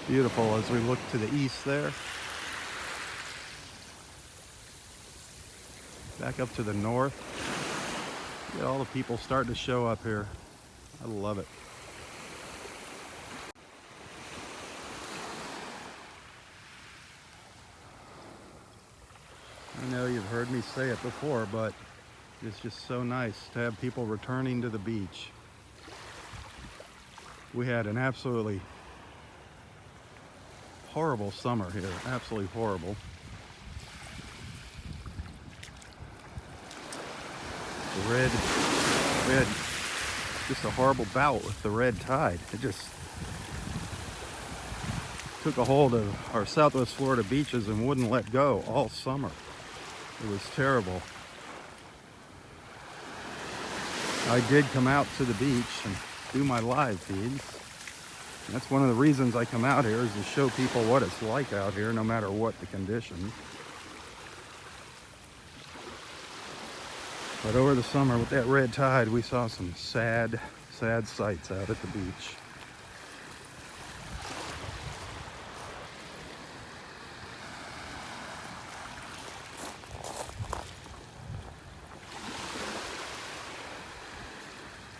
Beautiful as we look to the east there. Back up to the north. Get all the people starting to show up here. I love it. I know you've heard me say it before, but it's just so nice to have people returning to the beach. We had an absolutely horrible summer here, absolutely horrible. The red, just a horrible bout with the red tide. It just took a hold of our Southwest Florida beaches and wouldn't let go all summer. It was terrible. I did come out to the beach and do my live feeds. That's one of the reasons I come out here, is to show people what it's like out here, no matter what the conditions. But over the summer with that red tide, we saw some sad, sad sights out at the beach.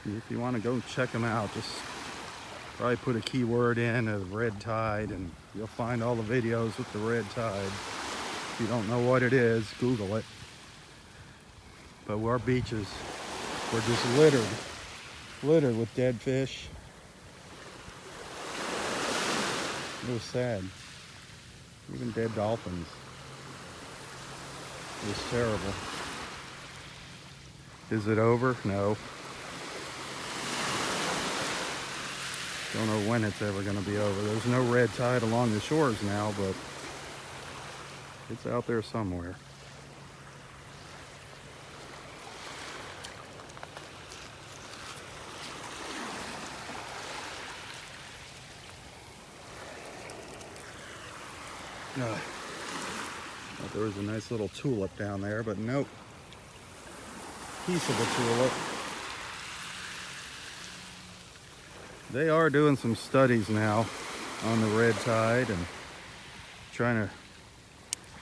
If you want to go check them out, just probably put a keyword in of red tide and you'll find all the videos with the red tide. If you don't know what it is, Google it. But our beaches were just littered with dead fish. It was sad. Even dead dolphins. It was terrible. Is it over? No. Don't know when it's ever going to be over. There's no red tide along the shores now, but it's out there somewhere. Thought there was a nice little tulip down there, but nope. Piece of a tulip. They are doing some studies now on the red tide and trying to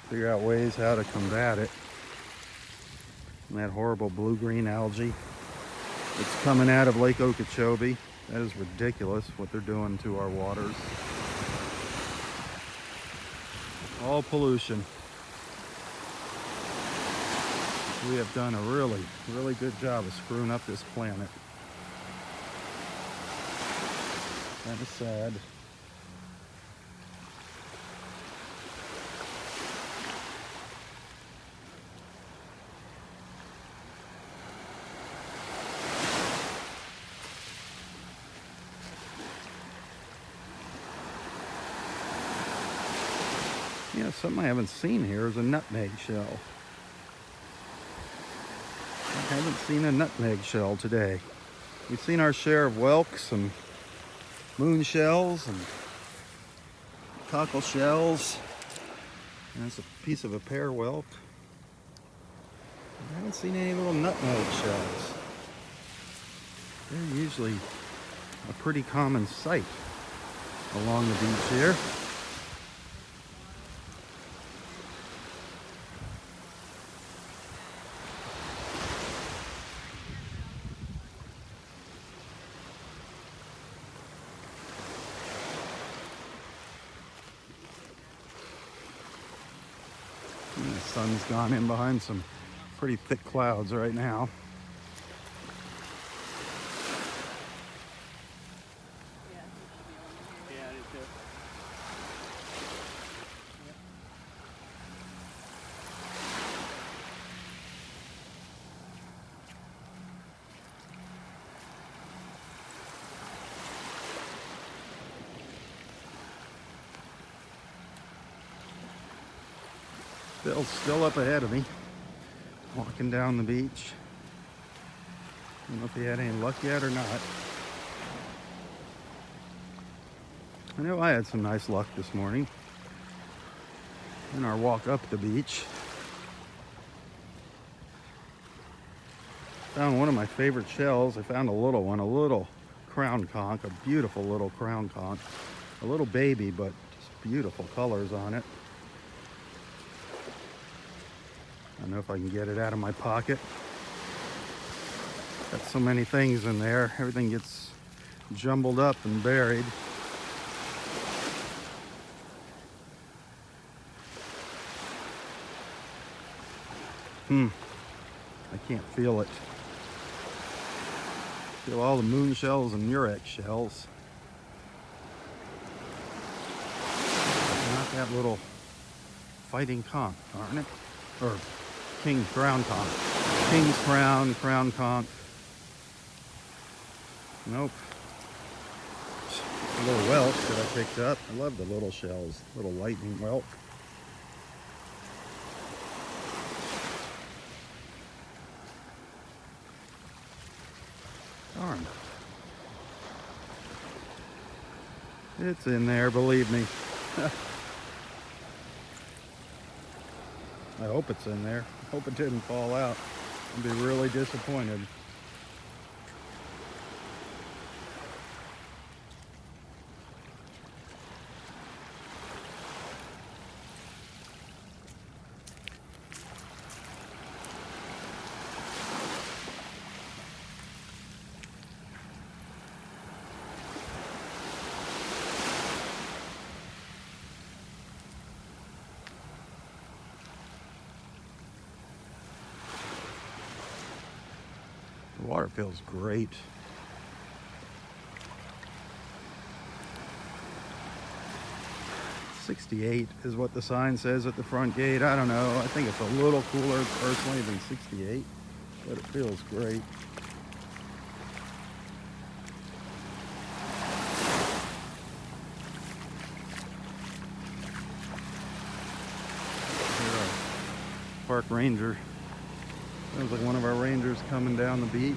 figure out ways how to combat it. And that horrible blue-green algae that's coming out of Lake Okeechobee. That is ridiculous what they're doing to our waters. All pollution. We have done a really, really good job of screwing up this planet. Kind of sad. Yeah, something I haven't seen here is a nutmeg shell. I haven't seen a nutmeg shell today. We've seen our share of whelks and moon shells and cockle shells. And that's a piece of a pear whelk. I haven't seen any little nutmeg shells. They're usually a pretty common sight along the beach here. And the sun's gone in behind some pretty thick clouds right now. Yeah, I do too. Bill's still up ahead of me, walking down the beach. I don't know if he had any luck yet or not. I know I had some nice luck this morning in our walk up the beach. Found one of my favorite shells. I found a little one, a little crown conch, a beautiful little crown conch. A little baby, but just beautiful colors on it. I don't know if I can get it out of my pocket. Got so many things in there. Everything gets jumbled up and buried. I can't feel it. Feel all the moon shells and murex shells. Not that little fighting conch, aren't it? Or king's crown conch. King's crown, crown conch. Nope. A little whelk that I picked up. I love the little shells, little lightning whelk. Darn. It's in there, believe me. I hope it's in there. I hope it didn't fall out. I'd be really disappointed. The water feels great. "68" is what the sign says at the front gate. I don't know. I think it's a little cooler personally than 68, but it feels great. Here, our park ranger. Sounds like one of our rangers coming down the beach.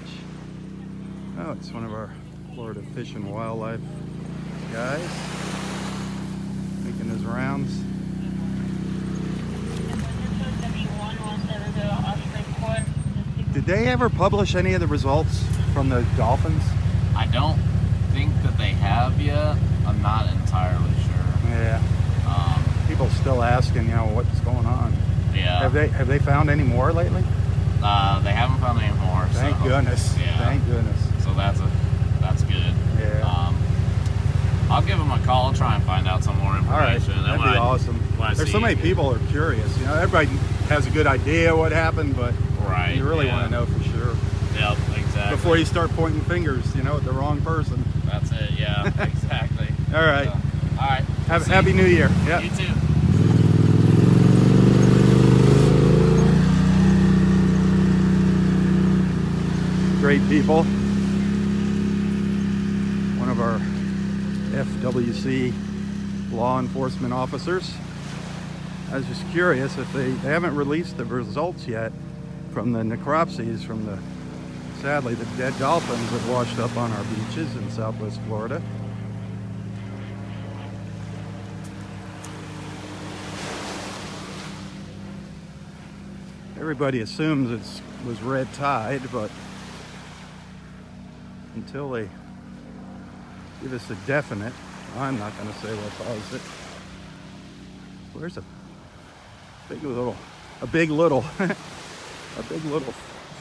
Oh, it's one of our Florida Fish and Wildlife guys making his rounds. Did they ever publish any of the results from the dolphins? I don't think that they have yet. I'm not entirely sure. Yeah. People still asking, what's going on. Yeah. Have they found any more lately? They haven't found any more. Thank goodness. Yeah. Thank goodness. So that's good. Yeah. I'll give them a call, try and find out some more All right. information. That'd be awesome. There's so many people are curious. Everybody has a good idea what happened, but Right. you really yeah. want to know for sure. Yep, exactly. Before you start pointing fingers, at the wrong person. That's it. Yeah, exactly. All right. All right. Happy New Year. Yeah. You too. Great people. One of our FWC law enforcement officers. I was just curious if they haven't released the results yet from the necropsies from the, sadly, the dead dolphins that washed up on our beaches in Southwest Florida. Everybody assumes it was red tide, but until they give us a definite, I'm not going to say what caused it. Where's a big little a big little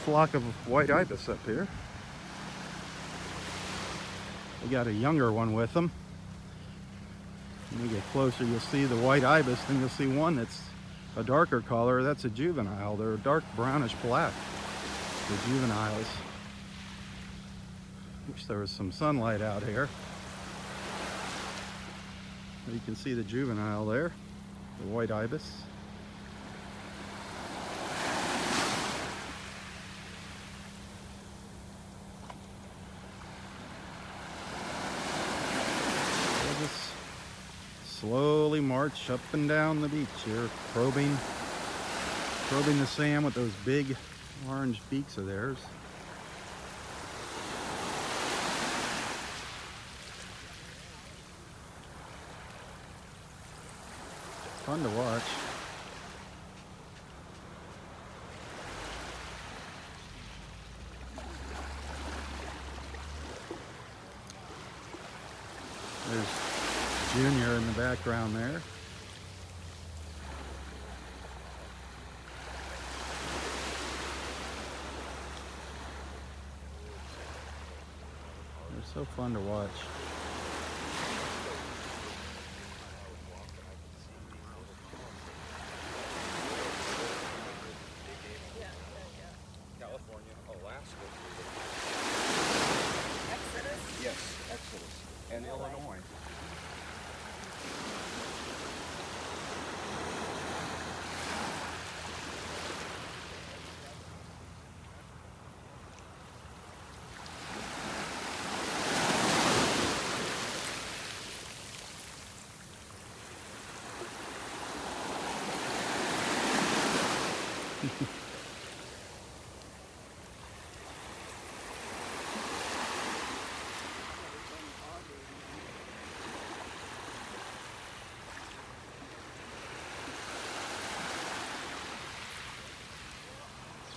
flock of white ibis up here? We got a younger one with them. When we get closer, you'll see the white ibis, then you'll see one that's a darker color. That's a juvenile. They're dark brownish black, the juveniles. Wish there was some sunlight out here. You can see the juvenile there, the white ibis. We'll just slowly march up and down the beach here, probing the sand with those big orange beaks of theirs. Fun to watch. There's Junior in the background there. They're so fun to watch. And Illinois.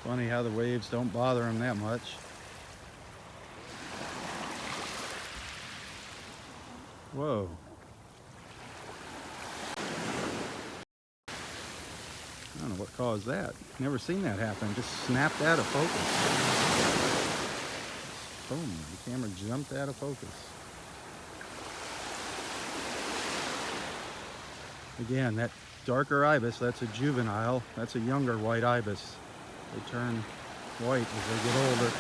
Funny how the waves don't bother them that much. Whoa. I don't know what caused that. Never seen that happen. Just snapped out of focus. Boom, the camera jumped out of focus. Again, that darker ibis, that's a juvenile. That's a younger white ibis. They turn white as they get older.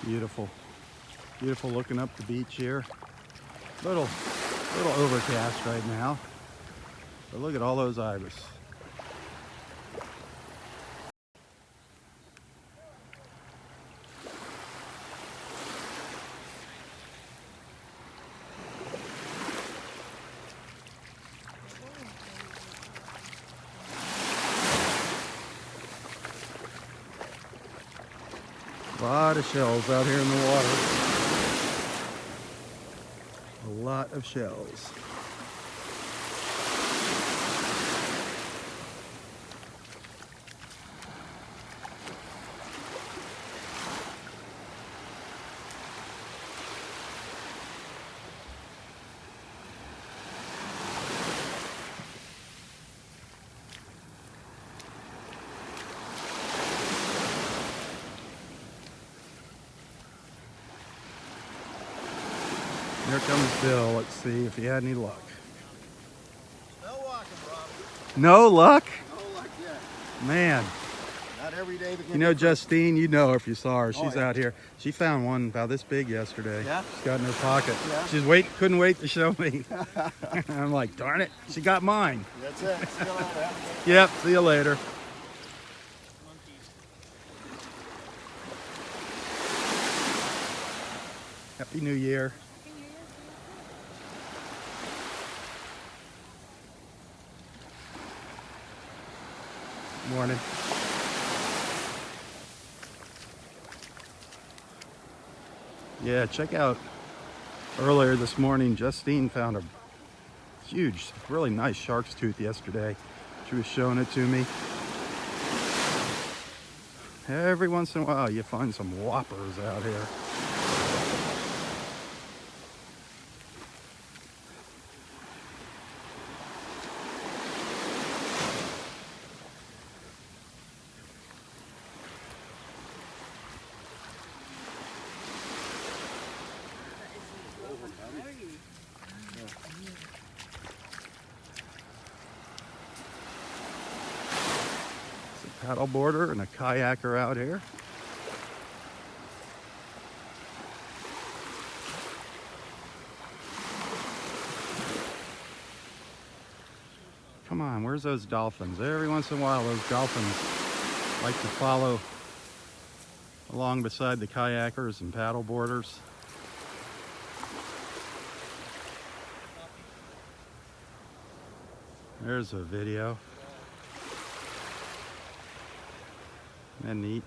Beautiful. Beautiful looking up the beach here. Little overcast right now. But look at all those ibis. A lot of shells out here in the water. A lot of shells. Here comes Bill. Let's see if he had any luck. No walking, Rob. No luck? No luck yet. Man. Not every day. You know Justine, you know her if you saw her. She's yeah. out here. She found one about this big yesterday. Yeah? She's got in her pocket. Yeah? Couldn't wait to show me. I'm like, darn it, she got mine. That's it. Still on that. Yep, see you later. Happy New Year. Morning. Yeah, check out earlier this morning, Justine found a huge, really nice shark's tooth yesterday. She was showing it to me. Every once in a while you find some whoppers out here. Paddle boarder and a kayaker out here. Come on, where's those dolphins? Every once in a while those dolphins like to follow along beside the kayakers and paddle boarders. There's a video. Isn't that neat?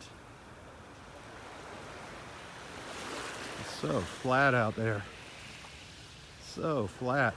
It's so flat out there. So flat.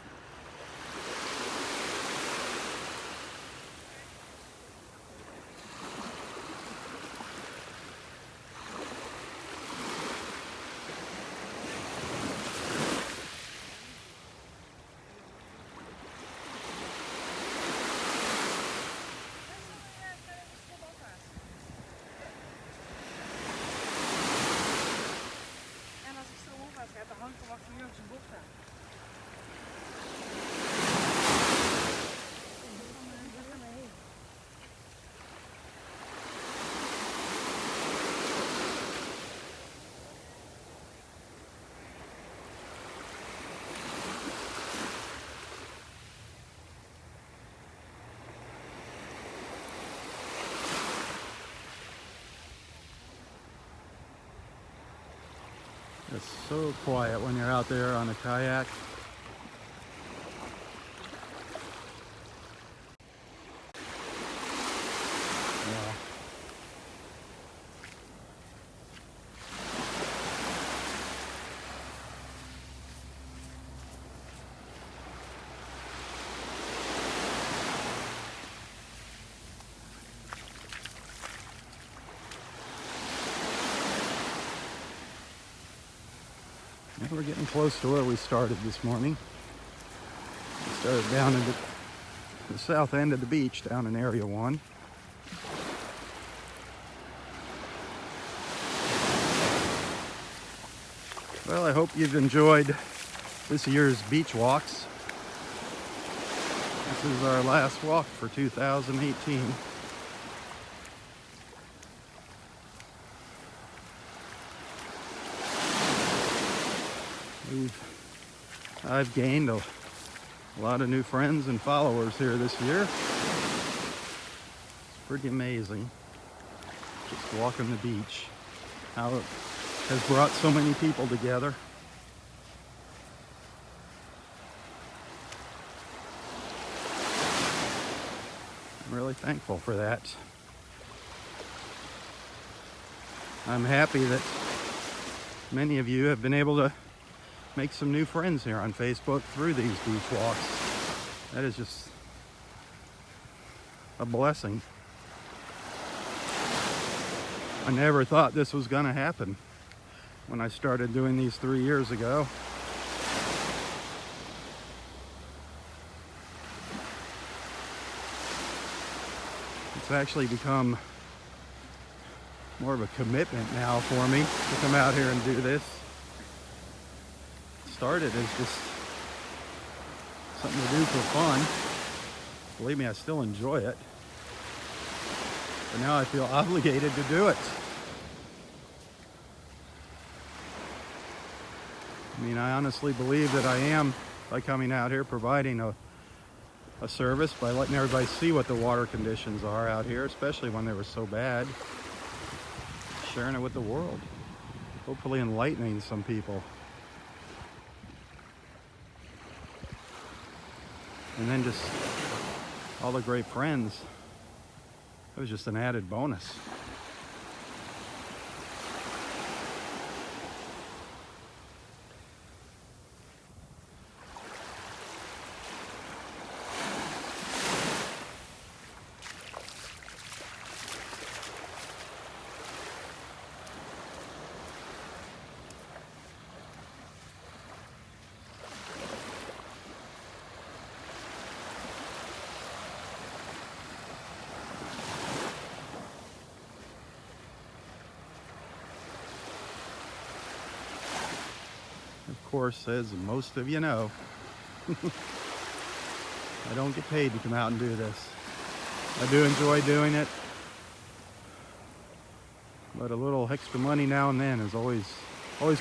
It's so quiet when you're out there on a kayak. Yeah. And we're getting close to where we started this morning. We started down in the south end of the beach, down in Area 1. Well, I hope you've enjoyed this year's beach walks. This is our last walk for 2018. I've gained a lot of new friends and followers here this year. It's pretty amazing, just walking the beach, how it has brought so many people together. I'm really thankful for that. I'm happy that many of you have been able to make some new friends here on Facebook through these beach walks. That is just a blessing. I never thought this was going to happen when I started doing these 3 years ago. It's actually become more of a commitment now for me to come out here and do this. started as just something to do for fun. Believe me, I still enjoy it. But now I feel obligated to do it. I mean, I honestly believe that I am, by coming out here, providing a service by letting everybody see what the water conditions are out here, especially when they were so bad. Sharing it with the world. Hopefully enlightening some people. And then just all the great friends. It was just an added bonus. Of course, as most of you know, I don't get paid to come out and do this. I do enjoy doing it, but a little extra money now and then is always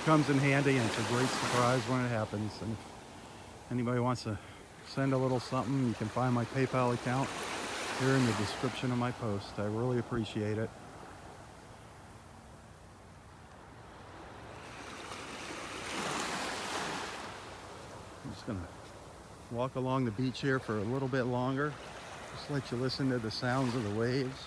comes in handy, and it's a great surprise when it happens. And if anybody wants to send a little something, you can find my PayPal account here in the description of my post. I really appreciate it. I'm just gonna walk along the beach here for a little bit longer. Just let you listen to the sounds of the waves.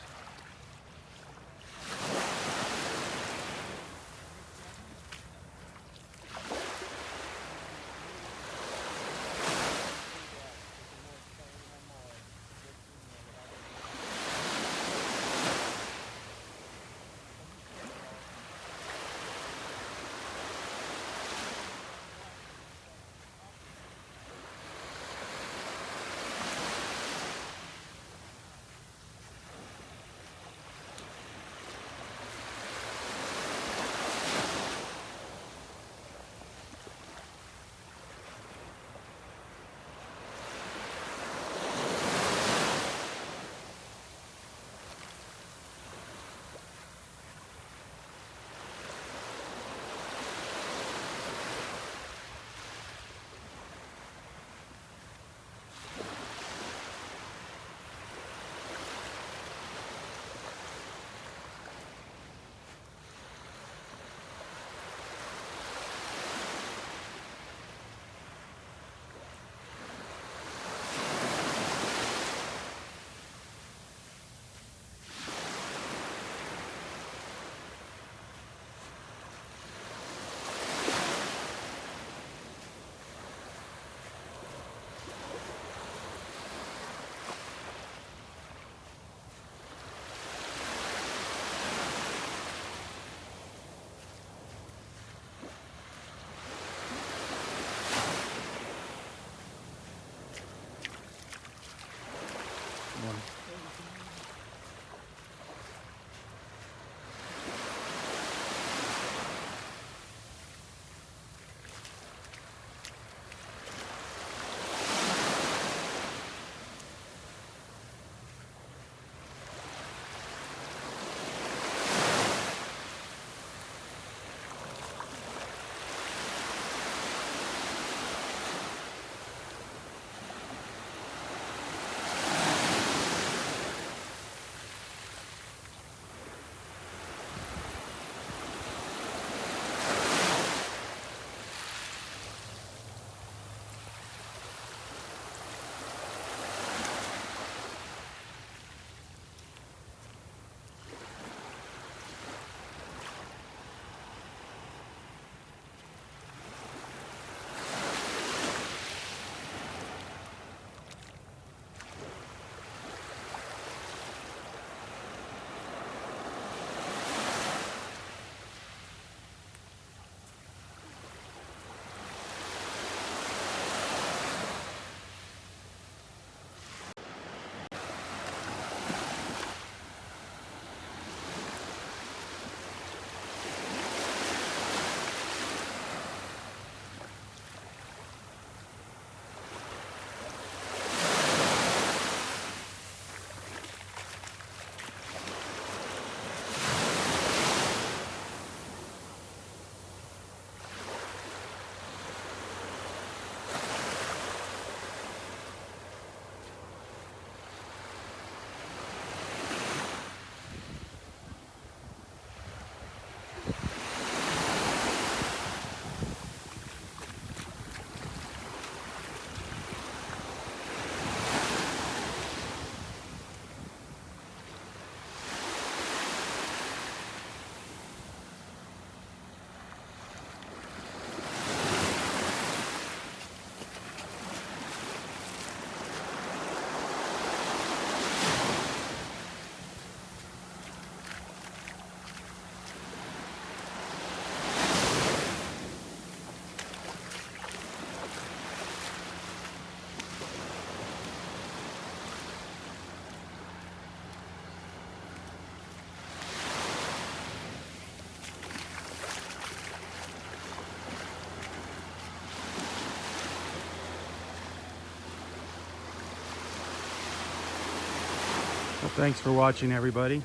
Thanks for watching, everybody.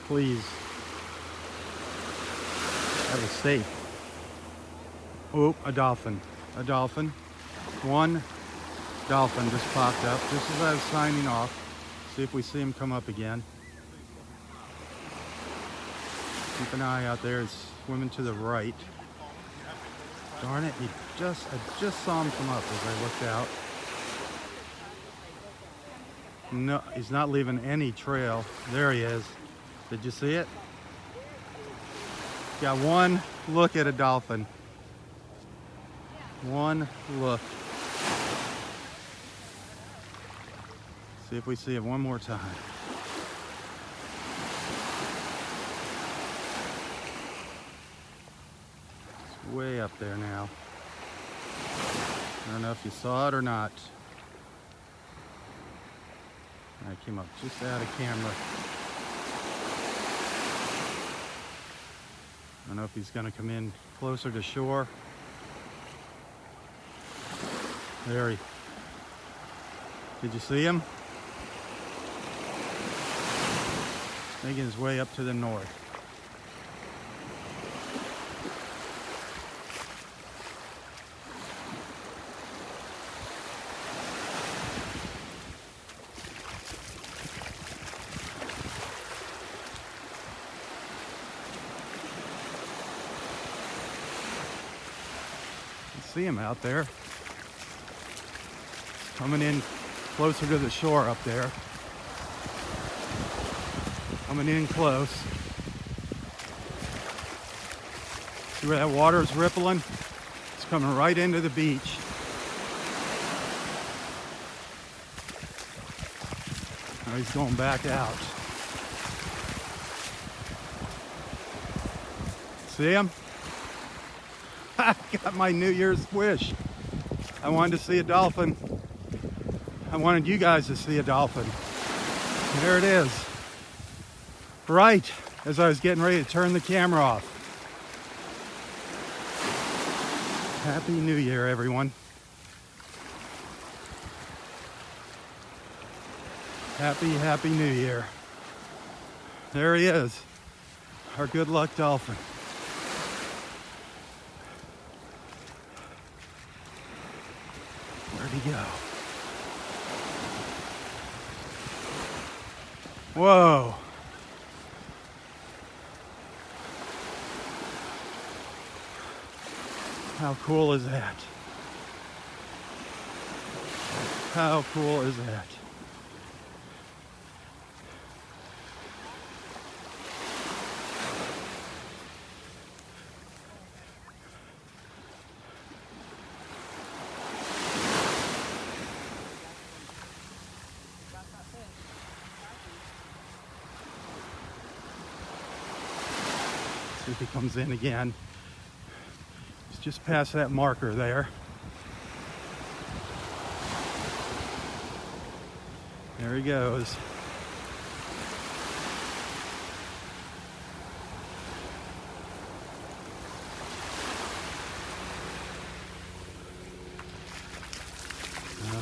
Please have a safe. Oh, a dolphin. A dolphin. One dolphin just popped up just as I was signing off. See if we see him come up again. Keep an eye out there. It's swimming to the right. Darn it, I just saw him come up as I looked out. No, he's not leaving any trail. There he is. Did you see it? Got one look at a dolphin. One look. See if we see it one more time. It's way up there now. I don't know if you saw it or not. I came up just out of camera. I don't know if he's going to come in closer to shore. There he. Did you see him? Making his way up to the north. See him out there. Coming in closer to the shore up there. Coming in close. See where that water is rippling? It's coming right into the beach. Now he's going back out. See him? I got my New Year's wish. I wanted to see a dolphin. I wanted you guys to see a dolphin. There it is. Right as I was getting ready to turn the camera off. Happy New Year, everyone. Happy New Year. There he is. Our good luck dolphin. Where'd he go? Whoa. How cool is that? How cool is that? See if he comes in again. He's just past that marker there. There he goes.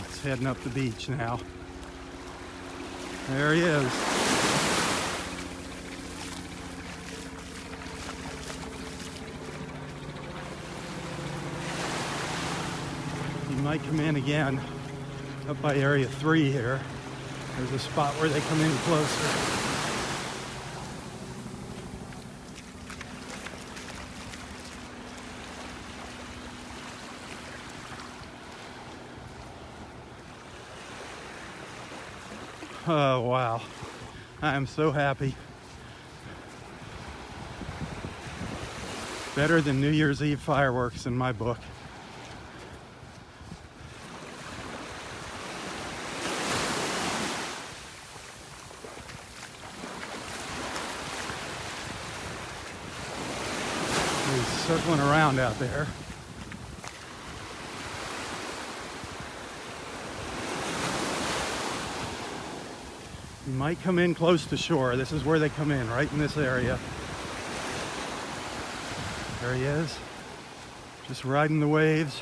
It's heading up the beach now. There he is. He might come in again up by area 3 here. There's a spot where they come in closer. Oh, wow. I am so happy. Better than New Year's Eve fireworks in my book. He's circling around out there. He might come in close to shore. This is where they come in, right in this area. There he is, just riding the waves.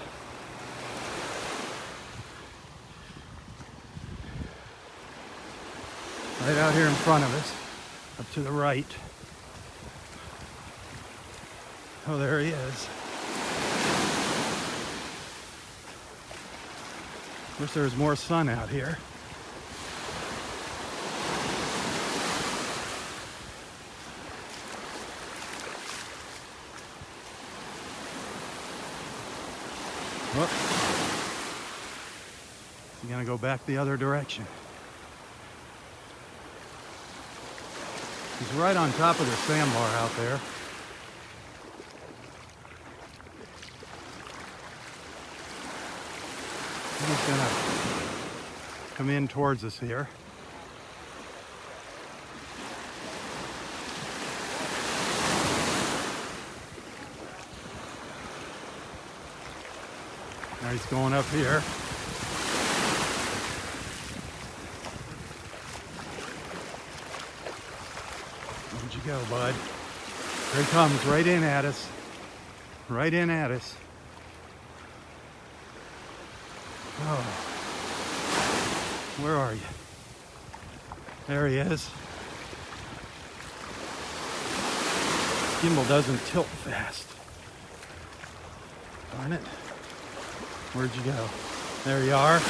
Right out here in front of us, up to the right. Oh, there he is. Wish there was more sun out here. Whoop. He's gonna go back the other direction. He's right on top of the sandbar out there. He's gonna come in towards us here. Now he's going up here. Where'd you go, bud? Here he comes, right in at us. Right in at us. Oh. Where are you? There he is. Gimbal doesn't tilt fast. Darn it. Where'd you go? There you are.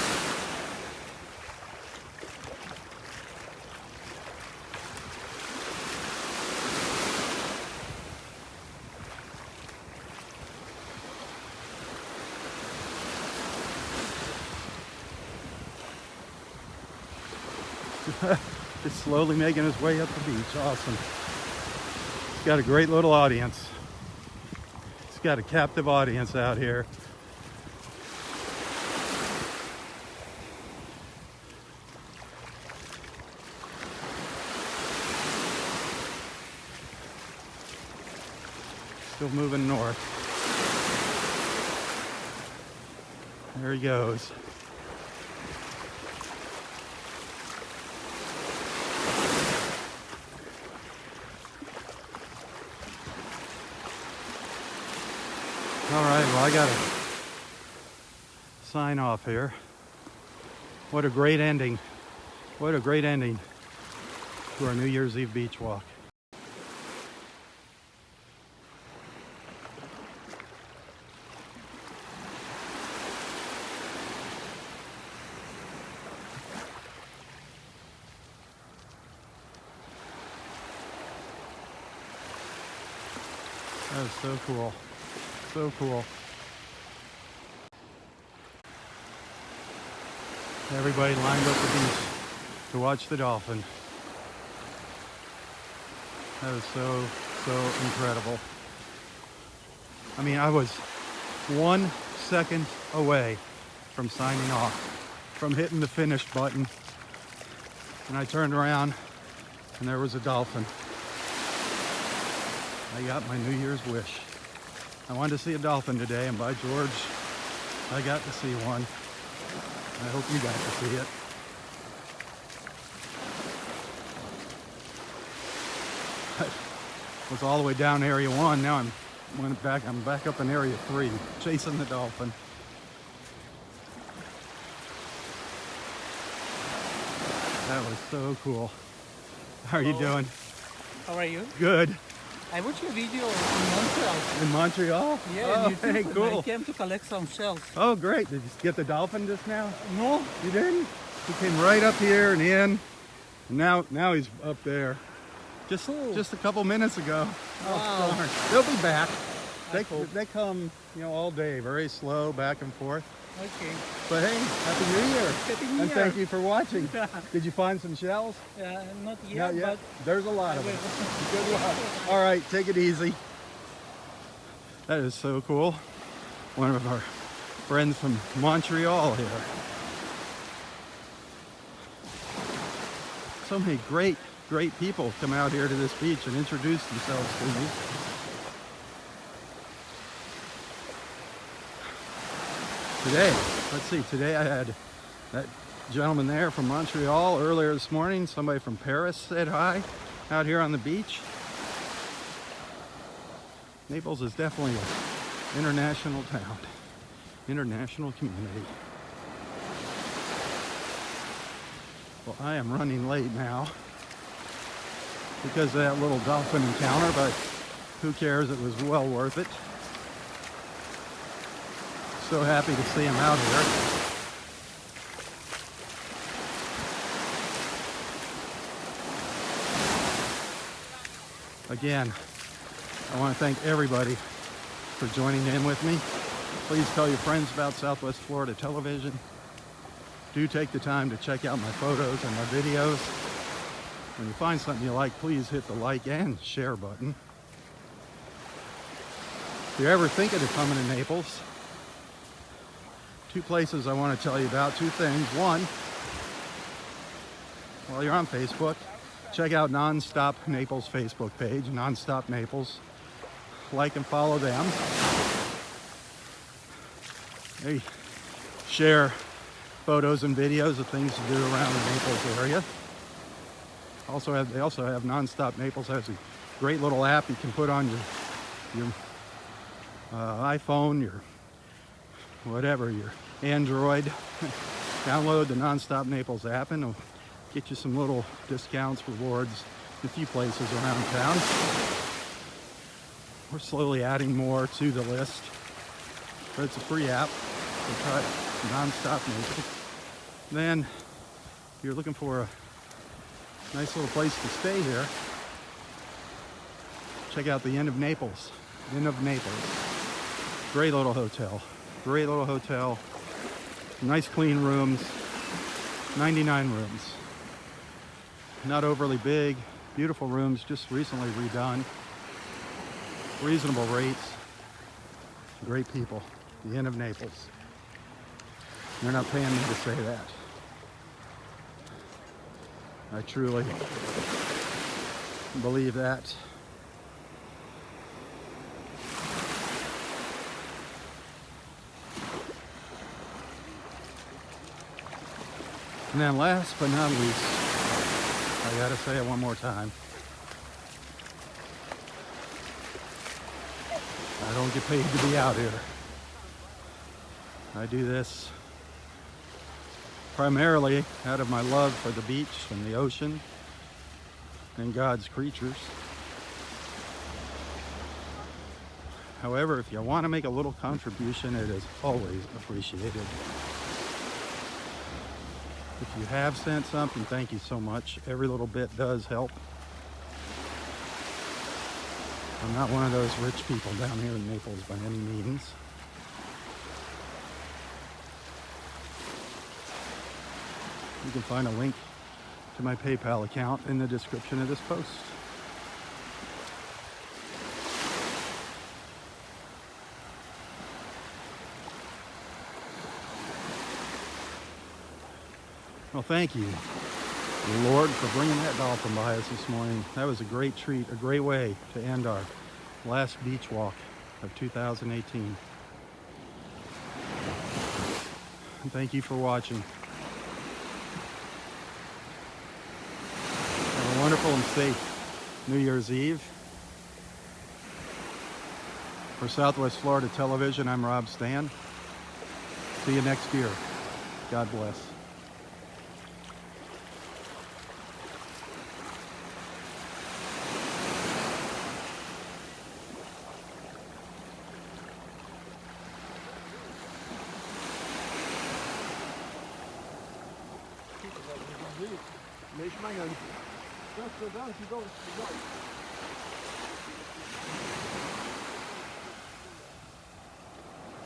Just slowly making his way up the beach. Awesome. He's got a great little audience. He's got a captive audience out here. Still moving north. There he goes. All right, well, I gotta sign off here. What a great ending. What a great ending to our New Year's Eve beach walk. That was so cool. So cool. Everybody lined up the beach to watch the dolphin. That was so incredible. I mean, I was 1 second away from signing off, from hitting the finish button. And I turned around and there was a dolphin. I got my New Year's wish. I wanted to see a dolphin today, and by George, I got to see one. I hope you got to see it. I was all the way down Area 1. Now I'm back up in Area 3, chasing the dolphin. That was so cool. How are you doing? How are you? Good. I watched your video in Montreal. In Montreal? Yeah, Oh, on YouTube, hey, and cool. I came to collect some shells. Oh, great. Did you get the dolphin just now? No, You didn't? He came right up here and in. And now he's up there. Just a couple minutes ago. Wow. Oh, darn. They'll be back. I hope. They come, all day, very slow, back and forth. Okay. But hey, Happy New Year. Happy New And Year. thank you for watching. Did you find some shells? Not yet, Not yet. but There's a lot I of them. will. Good luck. All right, take it easy. That is so cool. One of our friends from Montreal here. So many great people come out here to this beach and introduce themselves to me. Today I had that gentleman there from Montreal. Earlier this morning, somebody from Paris said hi out here on the beach. Naples is definitely an international town, international community. Well, I am running late now. because of that little dolphin encounter, but who cares? It was well worth it. So happy to see him out here. Again, I want to thank everybody for joining in with me. Please tell your friends about Southwest Florida Television. Do take the time to check out my photos and my videos. When you find something you like, please hit the like and share button. If you're ever thinking of coming to Naples, two places I want to tell you about, two things. One, while you're on Facebook, check out Nonstop Naples Facebook page, Nonstop Naples. Like and follow them. They share photos and videos of things to do around the Naples area. They also have Nonstop Naples has a great little app you can put on your iPhone, your whatever, your Android. Download the Nonstop Naples app and it'll get you some little discounts, rewards in a few places around town. We're slowly adding more to the list, but it's a free app. So try Nonstop Naples. Then, if you're looking for a nice little place to stay here, check out the Inn of Naples. Inn of Naples. Great little hotel. Great little hotel. Nice clean rooms. 99 rooms. Not overly big. Beautiful rooms, just recently redone. Reasonable rates. Great people. The Inn of Naples. They're not paying me to say that. I truly believe that. And then last but not least, I gotta say it one more time. I don't get paid to be out here. I do this primarily out of my love for the beach and the ocean and God's creatures. However, if you want to make a little contribution, it is always appreciated. If you have sent something, thank you so much. Every little bit does help. I'm not one of those rich people down here in Naples by any means. You can find a link to my PayPal account in the description of this post. Well, thank you, Lord, for bringing that dolphin by us this morning. That was a great treat, a great way to end our last beach walk of 2018. And thank you for watching. Have a wonderful and safe New Year's Eve. For Southwest Florida Television, I'm Robb Stan. See you next year. God bless. Nicht mengen. Das ist